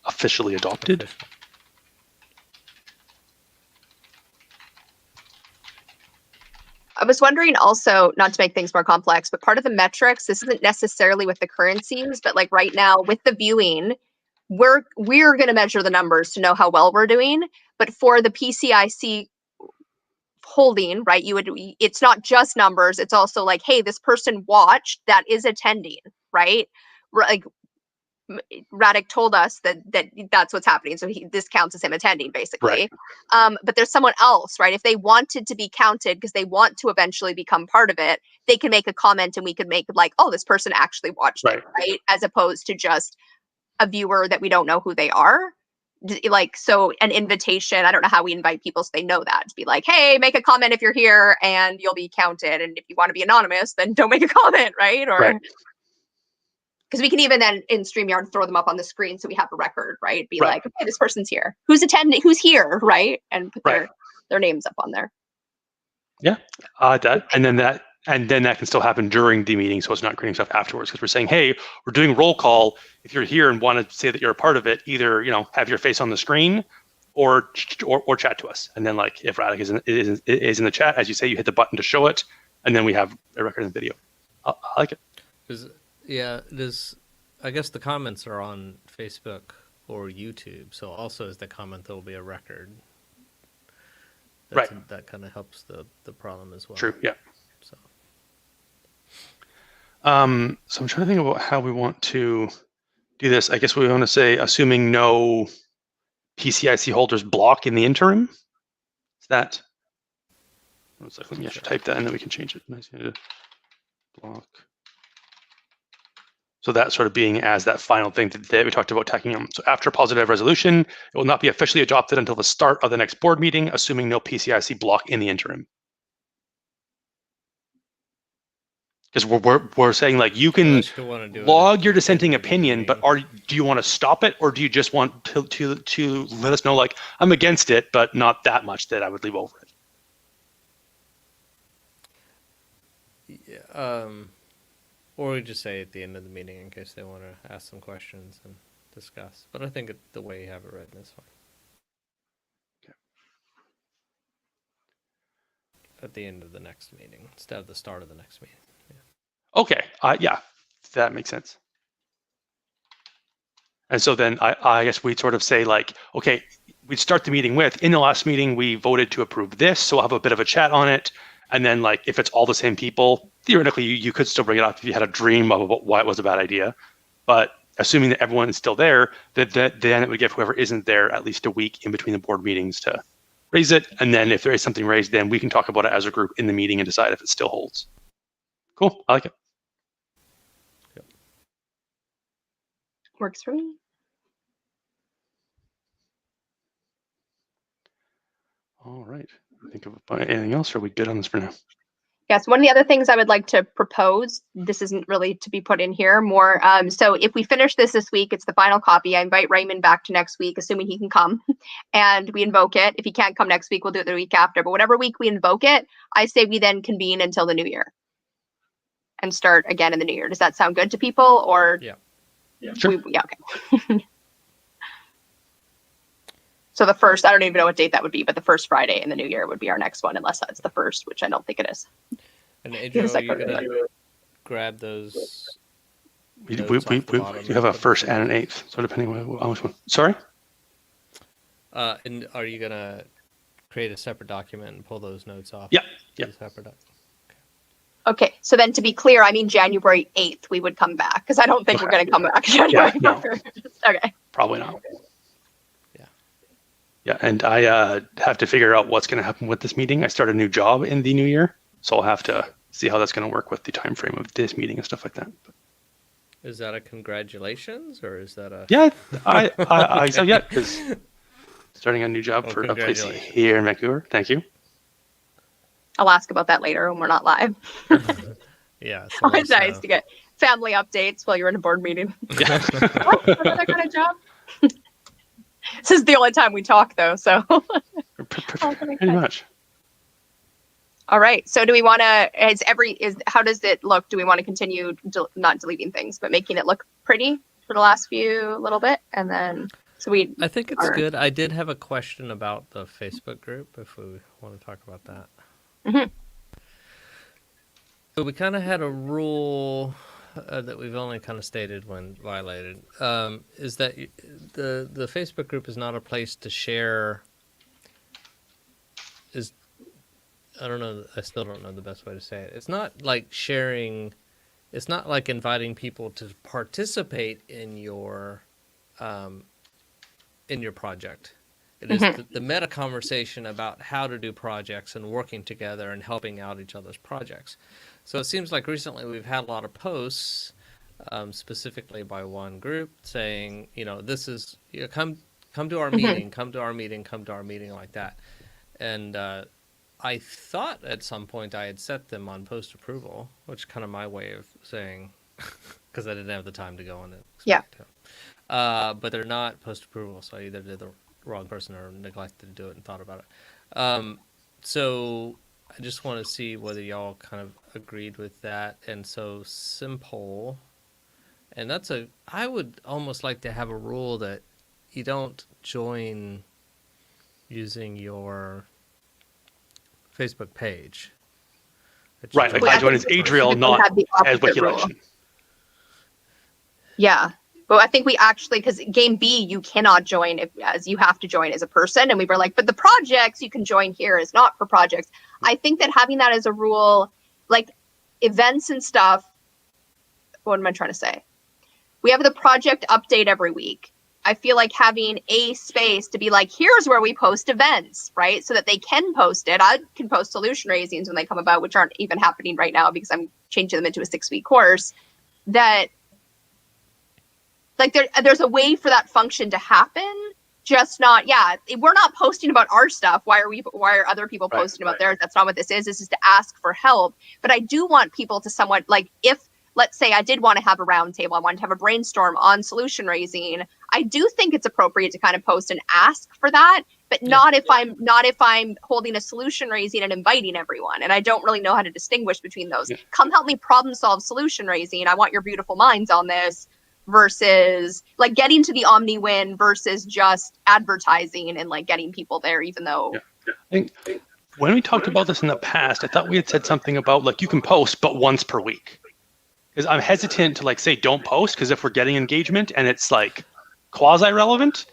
officially adopted.
I was wondering also, not to make things more complex, but part of the metrics, this isn't necessarily with the currencies, but like right now with the viewing, we're going to measure the numbers to know how well we're doing. But for the PCIC holding, right, it's not just numbers, it's also like, hey, this person watched that is attending, right? Like Radek told us that that's what's happening. So this counts as him attending, basically.
Right.
But there's someone else, right? If they wanted to be counted because they want to eventually become part of it, they can make a comment and we could make like, oh, this person actually watched it, right? As opposed to just a viewer that we don't know who they are. Like, so an invitation, I don't know how we invite people so they know that, to be like, hey, make a comment if you're here and you'll be counted. And if you want to be anonymous, then don't make a comment, right? Or because we can even then in StreamYard throw them up on the screen so we have a record, right? Be like, okay, this person's here. Who's attending? Who's here, right? And put their names up on there.
Yeah, and then that can still happen during the meeting, so it's not creating stuff afterwards. Because we're saying, hey, we're doing roll call. If you're here and want to say that you're a part of it, either have your face on the screen, or chat to us. And then like if Radek is in the chat, as you say, you hit the button to show it, and then we have a record in the video. I like it.
I guess the comments are on Facebook or YouTube, so also as the comment, there will be a record. That kind of helps the problem as well.
True, yeah. So I'm trying to think about how we want to do this. I guess we want to say, assuming no PCIC holders block in the interim. Is that? One second, you have to type that and then we can change it. Block. So that sort of being as that final thing that we talked about tacking on. So after positive resolution, it will not be officially adopted until the start of the next board meeting, assuming no PCIC block in the interim. Because we're saying like you can log your dissenting opinion, but do you want to stop it, or do you just want to let us know like I'm against it, but not that much that I would leave over it?
Yeah. Or we just say at the end of the meeting in case they want to ask some questions and discuss. But I think the way you have it written is fine.
Okay.
At the end of the next meeting instead of the start of the next meeting.
Yeah. Okay. Yeah, that makes sense. And so then I guess we'd sort of say like, okay, we'd start the meeting with, in the last meeting, we voted to approve this. So we'll have a bit of a chat on it. And then like, if it's all the same people, theoretically, you could still bring it up if you had a dream about why it was a bad idea. But assuming that everyone is still there, then it would give whoever isn't there at least a week in between the board meetings to raise it. And then if there is something raised, then we can talk about it as a group in the meeting and decide if it still holds. Cool. I like it.
Yep.
Works for me.
All right. Think of anything else, or are we good on this for now?
Yes, one of the other things I would like to propose, this isn't really to be put in here more. So if we finish this week, it's the final copy. I invite Raymond back to next week, assuming he can come, and we invoke it. If he can't come next week, we'll do it the week after. But whatever week we invoke it, I say we then convene until the new year and start again in the new year. Does that sound good to people? Or
yeah, sure.
Yeah, okay. So the first, I don't even know what date that would be, but the first Friday in the new year would be our next one, unless that's the first, which I don't think it is.
And Adriel, are you going to grab those?
We have a first and an eighth, so depending on which one. Sorry?
And are you going to create a separate document and pull those notes off?
Yeah.
Separate document.
Okay, so then to be clear, I mean January 8th we would come back, because I don't think we're going to come back January 1st. Okay.
Probably not. Yeah, and I have to figure out what's going to happen with this meeting. I start a new job in the new year, so I'll have to see how that's going to work with the time frame of this meeting and stuff like that. But,
is that a congratulations, or is that a?
Yeah, I so yeah, because starting a new job for a place here in Vancouver. Thank you.
I'll ask about that later when we're not live.
Yeah,
it's always nice to get family updates while you're in a board meeting.
Yeah.
Another kind of job. This is the only time we talk, though, so.
Pretty much.
All right. So, do we want to? How does it look? Do we want to continue not deleting things, but making it look pretty for the last few little bit, and then I
think it's good. I did have a question about the Facebook group. If we want to talk about that.
Mm-hmm.
So we kind of had a rule. That we've only kind of stated when violated, is that the Facebook group is not a place to share. I don't know. I still don't know the best way to say it. It's not like sharing it's not like inviting people to participate in your project. It is the meta conversation about how to do projects and working together and helping out each other's projects. So it seems like recently we've had a lot of posts, specifically by one group, saying, this is come to our meeting, come to our meeting, come to our meeting, like that. And I thought at some point I had set them on post approval, which is kind of my way of saying, because I didn't have the time to go on it.
Yeah.
But they're not post approval, so I either did the wrong person or neglected to do it and thought about it. So I just want to see whether y'all kind of agreed with that. And so simple, and I would almost like to have a rule that you don't join using your Facebook page.
Right, like I join as Adriel, not as Wiki Election.
Yeah. But I think we actually, because game B, you cannot join as you have to join as a person. And we were like, but the projects you can join here is not for projects. I think that having that as a rule, like events and stuff, what am I trying to say? We have the project update every week. I feel like having a space to be like, here's where we post events, right? So that they can post it. I can post solution raisings when they come about, which aren't even happening right now because I'm changing them into a 6-week course. That like there's a way for that function to happen, just not, we're not posting about our stuff. Why are other people posting about theirs? That's not what this is. This is to ask for help. But I do want people to somewhat, like, if, let's say I did want to have a roundtable, I wanted to have a brainstorm on solution raising, I do think it's appropriate to kind of post and ask for that, but not if I'm holding a solution raising and inviting everyone. And I don't really know how to distinguish between those. Yeah. Come help me problem solve solution raising. I want your beautiful minds on this. Versus like getting to the Omni win versus just advertising and like getting people there, even though.
Yeah. I think when we talked about this in the past, I thought we had said something about like you can post, but once per week. Because I'm hesitant to like say don't post, because if we're getting engagement and it's like quasi-relevant,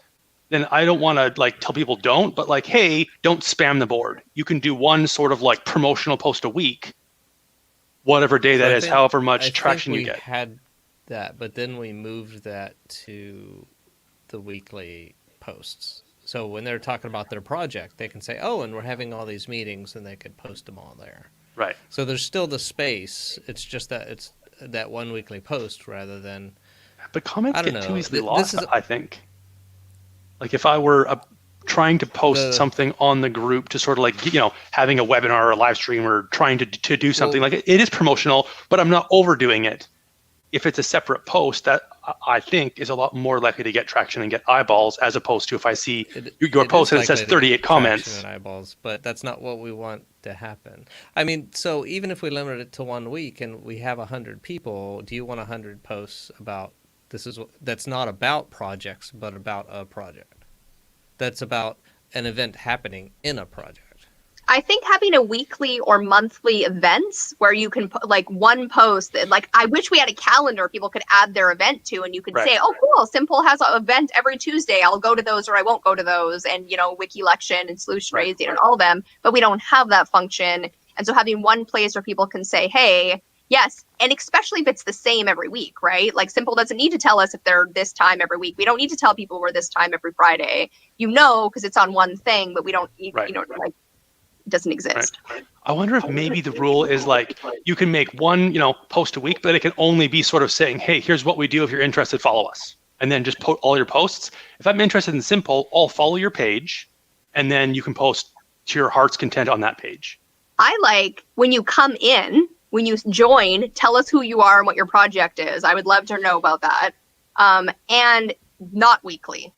then I don't want to like tell people don't, but like, hey, don't spam the board. You can do one sort of like promotional post a week, whatever day that is, however much traction you get.
Had that, but then we moved that to the weekly posts. So when they're talking about their project, they can say, oh, and we're having all these meetings, and they could post them all there.
Right.
So there's still the space. It's just that it's that one weekly post rather than...
But comments get too easily lost, I think. Like if I were trying to post something on the group to sort of like, having a webinar or a live stream or trying to do something, like it is promotional, but I'm not overdoing it. If it's a separate post, that I think is a lot more likely to get traction and get eyeballs, as opposed to if I see your post and it says 38 comments.
And eyeballs, but that's not what we want to happen. I mean, so even if we limit it to 1 week and we have 100 people, do you want 100 posts about that's not about projects, but about a project? That's about an event happening in a project.
I think having a weekly or monthly events where you can put like one post that, like, I wish we had a calendar people could add their event to, and you could say, oh, cool, Simple has an event every Tuesday. I'll go to those or I won't go to those. And, Wiki Election and solution raising and all of them, but we don't have that function. And so having one place where people can say, hey, yes. And especially if it's the same every week, right? Like Simple doesn't need to tell us if they're this time every week. We don't need to tell people we're this time every Friday, because it's on one thing, but we don't need, like, doesn't exist.
Right. I wonder if maybe the rule is like you can make one, post a week, but it can only be sort of saying, hey, here's what we do. If you're interested, follow us. And then just put all your posts. If I'm interested in Simple, I'll follow your page, and then you can post to your heart's content on that page.
I like when you come in, when you join, tell us who you are and what your project is. I would love to know about that. And not weekly.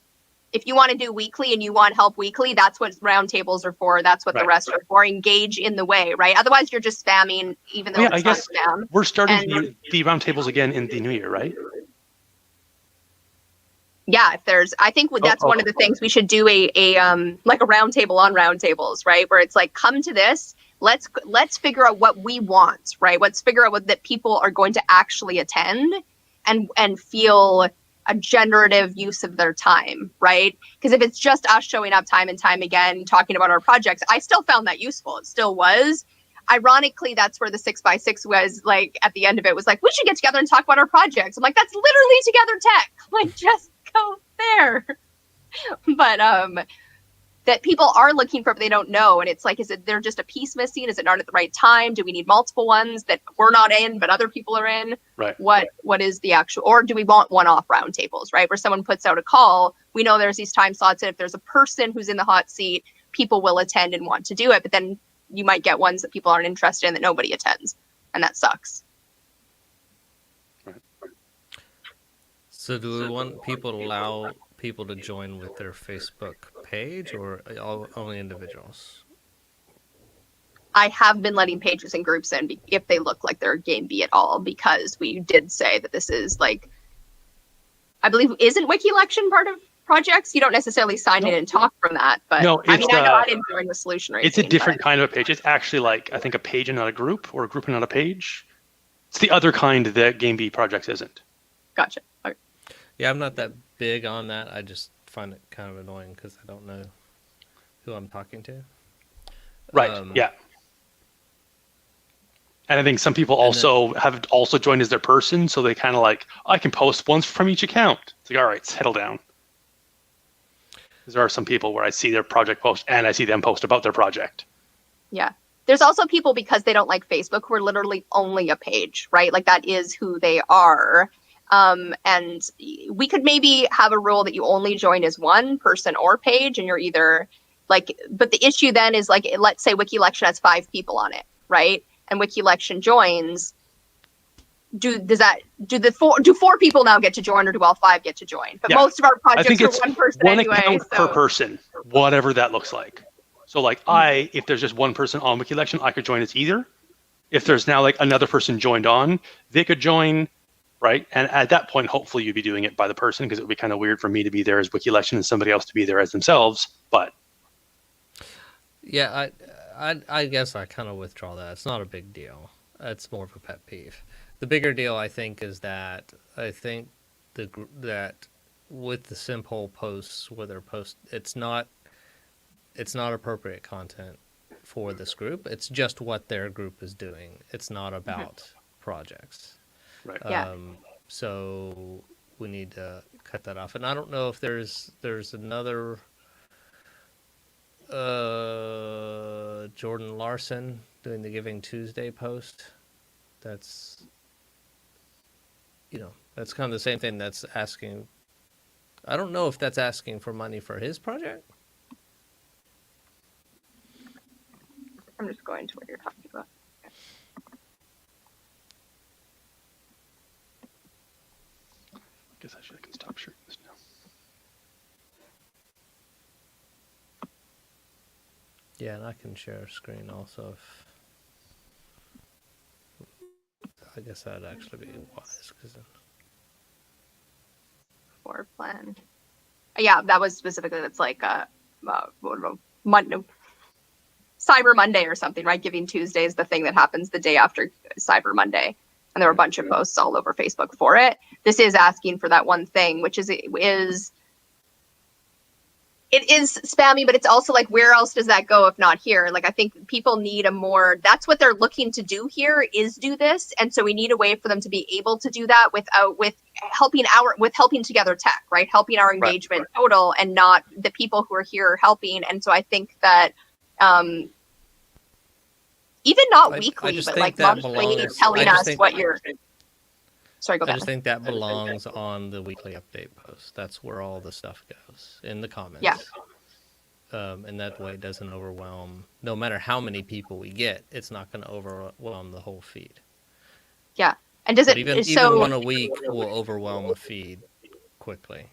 If you want to do weekly and you want help weekly, that's what roundtables are for. That's what the rest are for. Engage in the way, right? Otherwise, you're just spamming, even though it's not spam.
We're starting the roundtables again in the new year, right?
Yeah, I think that's one of the things we should do a roundtable on roundtables, right? Where it's like, come to this. Let's figure out what we want, right? Let's figure out that people are going to actually attend and feel a generative use of their time, right? Because if it's just us showing up time and time again, talking about our projects, I still found that useful. It still was. ironically, that's where the 6x6 was like at the end of it was like, we should get together and talk about our projects. I'm like, that's literally Together Tech. Like, just go there. But that people are looking for, but they don't know. And it's like, is it, they're just a piece missing? Is it not at the right time? Do we need multiple ones that we're not in, but other people are in?
Right.
What is the actual, or do we want one-off roundtables, right? Where someone puts out a call, we know there's these time slots, and if there's a person who's in the hot seat, people will attend and want to do it. But then you might get ones that people aren't interested in that nobody attends. And that sucks.
So do we want people to allow people to join with their Facebook page, or only individuals?
I have been letting pages and groups in if they look like they're Game B at all, because we did say that this is like, I believe, isn't Wiki Election part of projects? You don't necessarily sign in and talk from that, but
No,
I mean, I know I didn't join the solution raising.
It's a different kind of a page. It's actually like, I think, a page and not a group, or a group and not a page. It's the other kind that Game B projects isn't.
Gotcha. Okay.
Yeah, I'm not that big on that. I just find it kind of annoying because I don't know who I'm talking to.
Right. Yeah. And I think some people also have also joined as their person, so they kind of like, I can post once from each account. It's like, all right, settle down. Because there are some people where I see their project post and I see them post about their project.
Yeah. There's also people, because they don't like Facebook, who are literally only a page, right? Like, that is who they are. And we could maybe have a rule that you only join as one person or page, and you're either like, but the issue then is like, let's say Wiki Election has 5 people on it, right? And Wiki Election joins. Do 4 people now get to join, or do all 5 get to join? But most of our projects are one person
one
anyway.
account per person, whatever that looks like. So like if there's just one person on Wiki Election, I could join as either. If there's now like another person joined on, they could join. Right. And at that point, hopefully you'd be doing it by the person, because it would be kind of weird for me to be there as Wiki Election and somebody else to be there as themselves. But
yeah, I guess I kind of withdraw that. It's not a big deal. It's more of a pet peeve. The bigger deal, I think, is that I think that with the simple posts where they're it's not appropriate content for this group. It's just what their group is doing. It's not about projects.
right.
Yeah.
So we need to cut that off. And I don't know if there's another Jordan Larson doing the Giving Tuesday post. That's that's kind of the same thing. That's asking. I don't know if that's asking for money for his project.
I'm just going to what you're talking about.
Guess I can stop sharing this now.
Yeah, and I can share a screen also. I guess that'd actually be wise, because then...
For plan. Yeah, that was specifically, that's like Cyber Monday or something, right? Giving Tuesday is the thing that happens the day after Cyber Monday. And there were a bunch of posts all over Facebook for it. This is asking for that one thing, which is spammy, but it's also like, where else does that go if not here? Like, I think people need that's what they're looking to do here, is do this. And so we need a way for them to be able to do that with helping Together Tech, right? Helping our engagement total, and not the people who are here helping. And so I think that, even not weekly, but like monthly, telling us what you're... Sorry, go back.
I just think that belongs on the weekly update post. That's where all the stuff goes, in the comments.
Yeah.
And that way it doesn't overwhelm. No matter how many people we get, it's not going to overwhelm the whole feed.
Yeah. And does it...
Even one a week will overwhelm a feed quickly.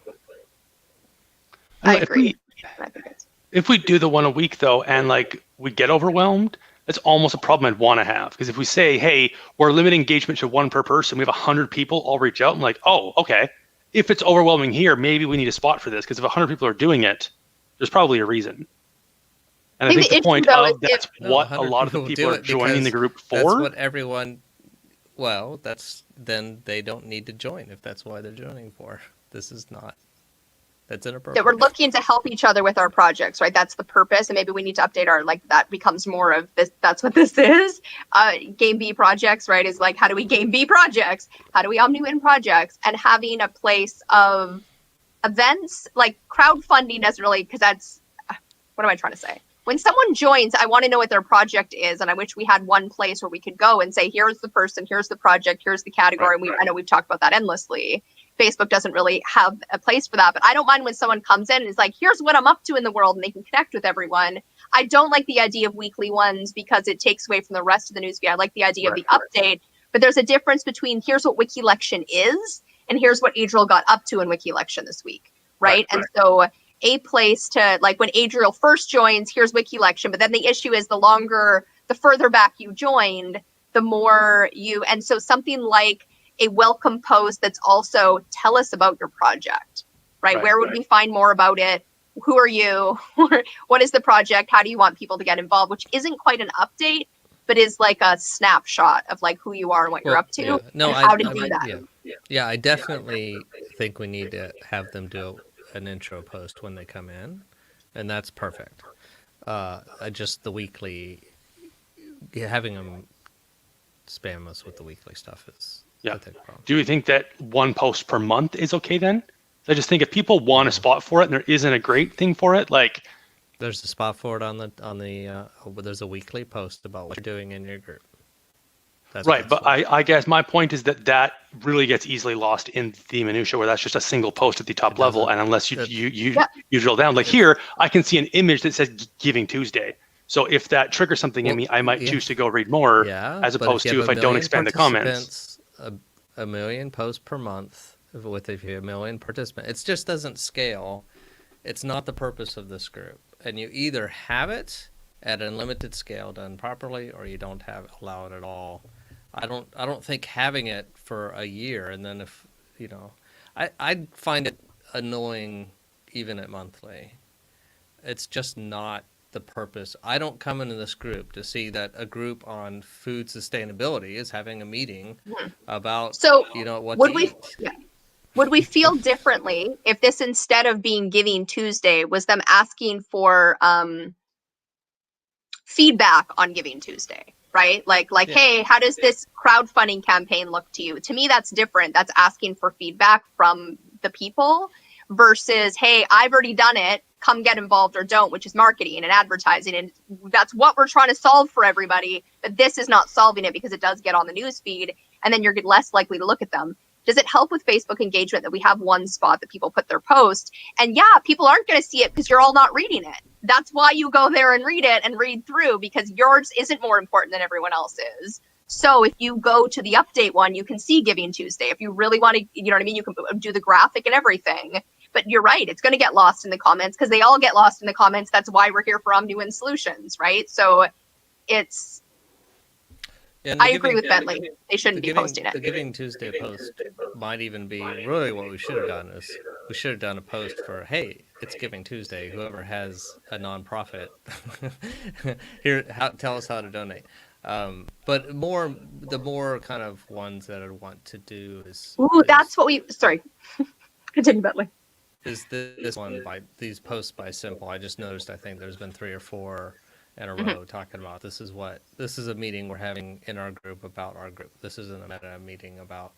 I agree.
If we do the one a week, though, and like we get overwhelmed, that's almost a problem I'd want to have. Because if we say, hey, we're limiting engagement to 1 per person, we have 100 people all reach out, and like, oh, okay. If it's overwhelming here, maybe we need a spot for this. Because if 100 people are doing it, there's probably a reason. And I think the point of that's what a lot of the people are joining the group for.
That's what everyone... Well, then they don't need to join if that's why they're joining for. This is not That's inappropriate.
That we're looking to help each other with our projects, right? That's the purpose. And maybe we need to update our, like, that becomes more of this. That's what this is. Game B projects, right? Is like, how do we game B projects? How do we omni-win projects? And having a place of events, like crowdfunding doesn't really, because that's, what am I trying to say? When someone joins, I want to know what their project is. And I wish we had one place where we could go and say, here's the person, here's the project, here's the category. And I know we've talked about that endlessly. Facebook doesn't really have a place for that, but I don't mind when someone comes in and is like, here's what I'm up to in the world, and they can connect with everyone. I don't like the idea of weekly ones because it takes away from the rest of the newsfeed. I like the idea of the update, but there's a difference between here's what Wiki Election is and here's what Adriel got up to in Wiki Election this week, right? And so a place to, like, when Adriel first joins, here's Wiki Election, but then the issue is the further back you joined, the more you, and so something like a welcome post that's also tell us about your project, right? Where would we find more about it? Who are you? What is the project? How do you want people to get involved? Which isn't quite an update, but is like a snapshot of like who you are and what you're up to.
Yeah. No,
and how to do that.
Yeah, I definitely think we need to have them do an intro post when they come in, and that's perfect. Just the weekly, having them spam us with the weekly stuff is.
Yeah. Do you think that one post per month is okay then? I just think if people want a spot for it and there isn't a great thing for it, like
there's a spot for it on the there's a weekly post about what you're doing in your group. That's
right, but I guess my point is that really gets easily lost in the minutia where that's just a single post at the top level, and unless you drill down, like here, I can see an image that says Giving Tuesday. So if that triggers something in me, I might choose to go read more, as opposed to if I don't expand the comments.
A million posts per month with a million participants. It just doesn't scale. It's not the purpose of this group. And you either have it at unlimited scale done properly, or you don't allow it at all. I don't think having it for a year and then if I find it annoying even at monthly. It's just not the purpose. I don't come into this group to see that a group on food sustainability is having a meeting about what
would
to
we
eat.
Would we feel differently if this, instead of being Giving Tuesday, was them asking for feedback on Giving Tuesday, right? Hey, how does this crowdfunding campaign look to you? To me, that's different. That's asking for feedback from the people versus, hey, I've already done it, come get involved or don't, which is marketing and advertising. And that's what we're trying to solve for everybody. But this is not solving it because it does get on the news feed and then you're less likely to look at them. Does it help with Facebook engagement that we have one spot that people put their post? And yeah, people aren't going to see it because you're all not reading it. That's why you go there and read it and read through, because yours isn't more important than everyone else's. So if you go to the update one, you can see Giving Tuesday. If you really want to, you know what I mean? You can do the graphic and everything. But you're right, it's going to get lost in the comments because they all get lost in the comments. That's why we're here for OmniWin Solutions, right? So it's, I agree with Bentley. They shouldn't be posting it.
The Giving Tuesday post might even be really what we should have done is we should have done a post for, hey, it's Giving Tuesday. Whoever has a nonprofit, tell us how to donate. But the more kind of ones that I want to do is.
Ooh, that's what we. Sorry, continue, Bentley.
Is this one by these posts by Simple? I just noticed. I think there's been 3 or 4 in a row talking about this is a meeting we're having in our group about our group. This isn't a meta meeting about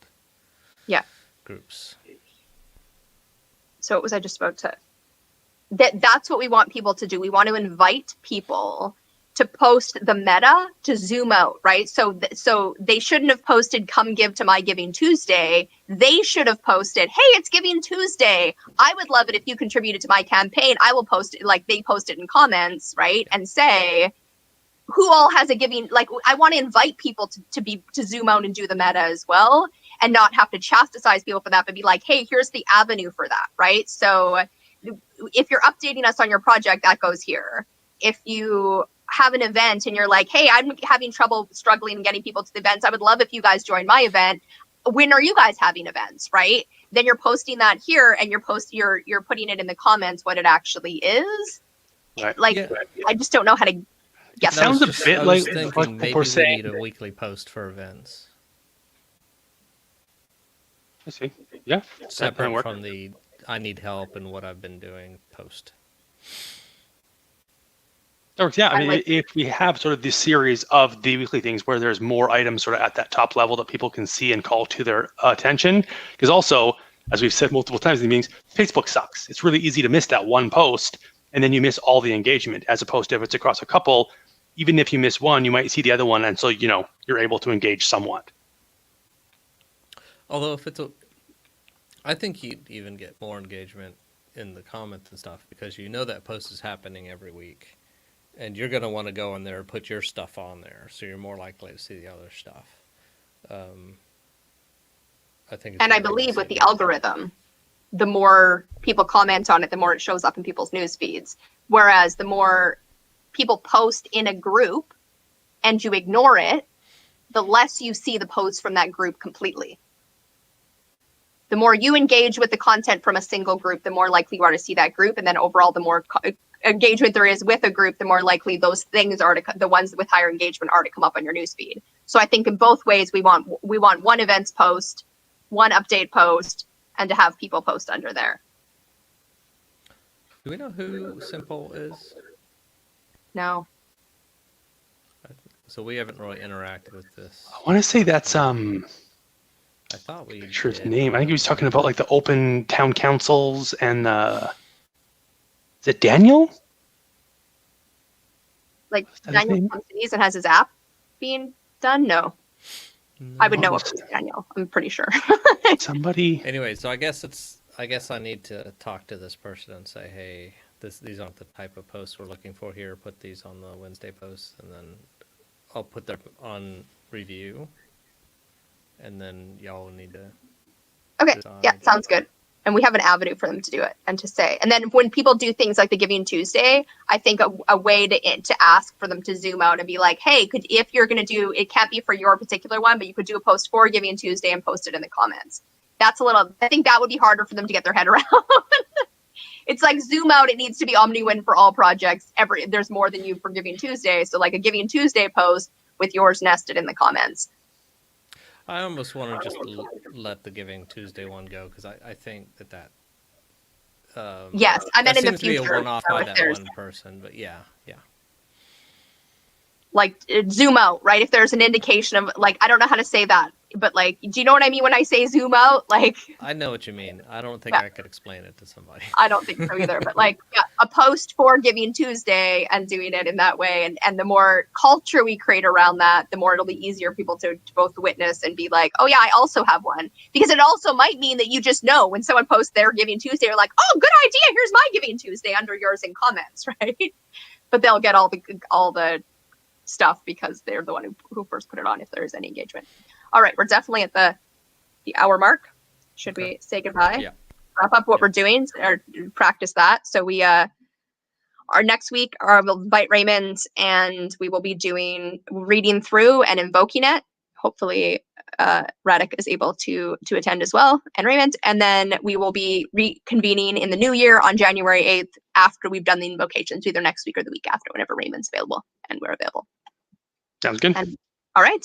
groups.
So what was I just about to? That's what we want people to do. We want to invite people to post the meta to zoom out, right? So they shouldn't have posted, come give to my Giving Tuesday. They should have posted, hey, it's Giving Tuesday. I would love it if you contributed to my campaign. I will post it like they posted in comments, right? And say, who all has a giving, like I want to invite people to zoom out and do the meta as well and not have to chastise people for that, but be like, hey, here's the avenue for that, right? So if you're updating us on your project, that goes here. If you have an event and you're like, hey, I'm having trouble struggling and getting people to the events, I would love if you guys join my event. When are you guys having events, right? Then you're posting that here and you're putting it in the comments what it actually is. Right. I just don't know how to get
sounds a bit like
maybe
we're saying.
We need a weekly post for events.
I see. Yeah.
Separate from the I need help in what I've been doing post.
That works. Yeah, I
I
mean,
like-
if we have sort of this series of the weekly things where there's more items sort of at that top level that people can see and call to their attention, because also, as we've said multiple times in the meetings, Facebook sucks. It's really easy to miss that one post, and then you miss all the engagement, as opposed to if it's across a couple, even if you miss one, you might see the other one, and so, you're able to engage somewhat.
Although if it's I think you'd even get more engagement in the comments and stuff because you know that post is happening every week. And you're going to want to go in there and put your stuff on there, so you're more likely to see the other stuff. I think.
And I believe with the algorithm, the more people comment on it, the more it shows up in people's news feeds. Whereas the more people post in a group and you ignore it, the less you see the posts from that group completely. The more you engage with the content from a single group, the more likely you are to see that group. And then overall, the more engagement there is with a group, the more likely those things are to, the ones with higher engagement are to come up on your newsfeed. So I think in both ways, we want one events post, one update post, and to have people post under there.
Do we know who Simple is?
No.
So we haven't really interacted with this.
I want to say that's
I thought we.
sure his
did.
name. I think he was talking about like the open town councils and is it Daniel?
Like
Is that his
Daniel
name?
comes to these and has his app being done? No.
No.
I would know if it was Daniel. I'm pretty sure.
Somebody.
Anyway, so I guess I need to talk to this person and say, hey, these aren't the type of posts we're looking for here. Put these on the Wednesday posts, and then I'll put them on review, and then y'all need to.
Okay.
decide.
Yeah, sounds good. And we have an avenue for them to do it and to say. And then when people do things like the Giving Tuesday, I think a way to ask for them to zoom out and be like, hey, if you're going to do, it can't be for your particular one, but you could do a post for Giving Tuesday and post it in the comments. That's I think that would be harder for them to get their head around. It's like zoom out. It needs to be omni-win for all projects. There's more than you for Giving Tuesday. So like a Giving Tuesday post with yours nested in the comments.
I almost want to just let the Giving Tuesday one go because I think that.
Yes, I meant
that
in the
seems to be a
future.
one-off
So
by
if
that
there's
one person, but yeah.
like zoom out, right? If there's an indication of like, I don't know how to say that, but like, do you know what I mean when I say zoom out? Like,
I know what you mean. I don't think
Yeah.
I could explain it to somebody.
I don't think so either, but like, yeah, a post for Giving Tuesday and doing it in that way. And the more culture we create around that, the more it'll be easier for people to both witness and be like, oh yeah, I also have one. Because it also might mean that you just know when someone posts their Giving Tuesday, you're like, oh, good idea. Here's my Giving Tuesday under yours in comments, right? But they'll get all the stuff because they're the one who first put it on if there is any engagement. All right, we're definitely at the hour mark. Should we say goodbye?
Yeah.
Wrap up what we're doing or practice that. So we our next week we'll invite Raymond and we will be reading through and invoking it. Hopefully Radek is able to attend as well, and Raymond, and then we will be reconvening in the new year on January 8th after we've done the invocations, either next week or the week after, whenever Raymond's available and we're available.
Sounds good.
And all right.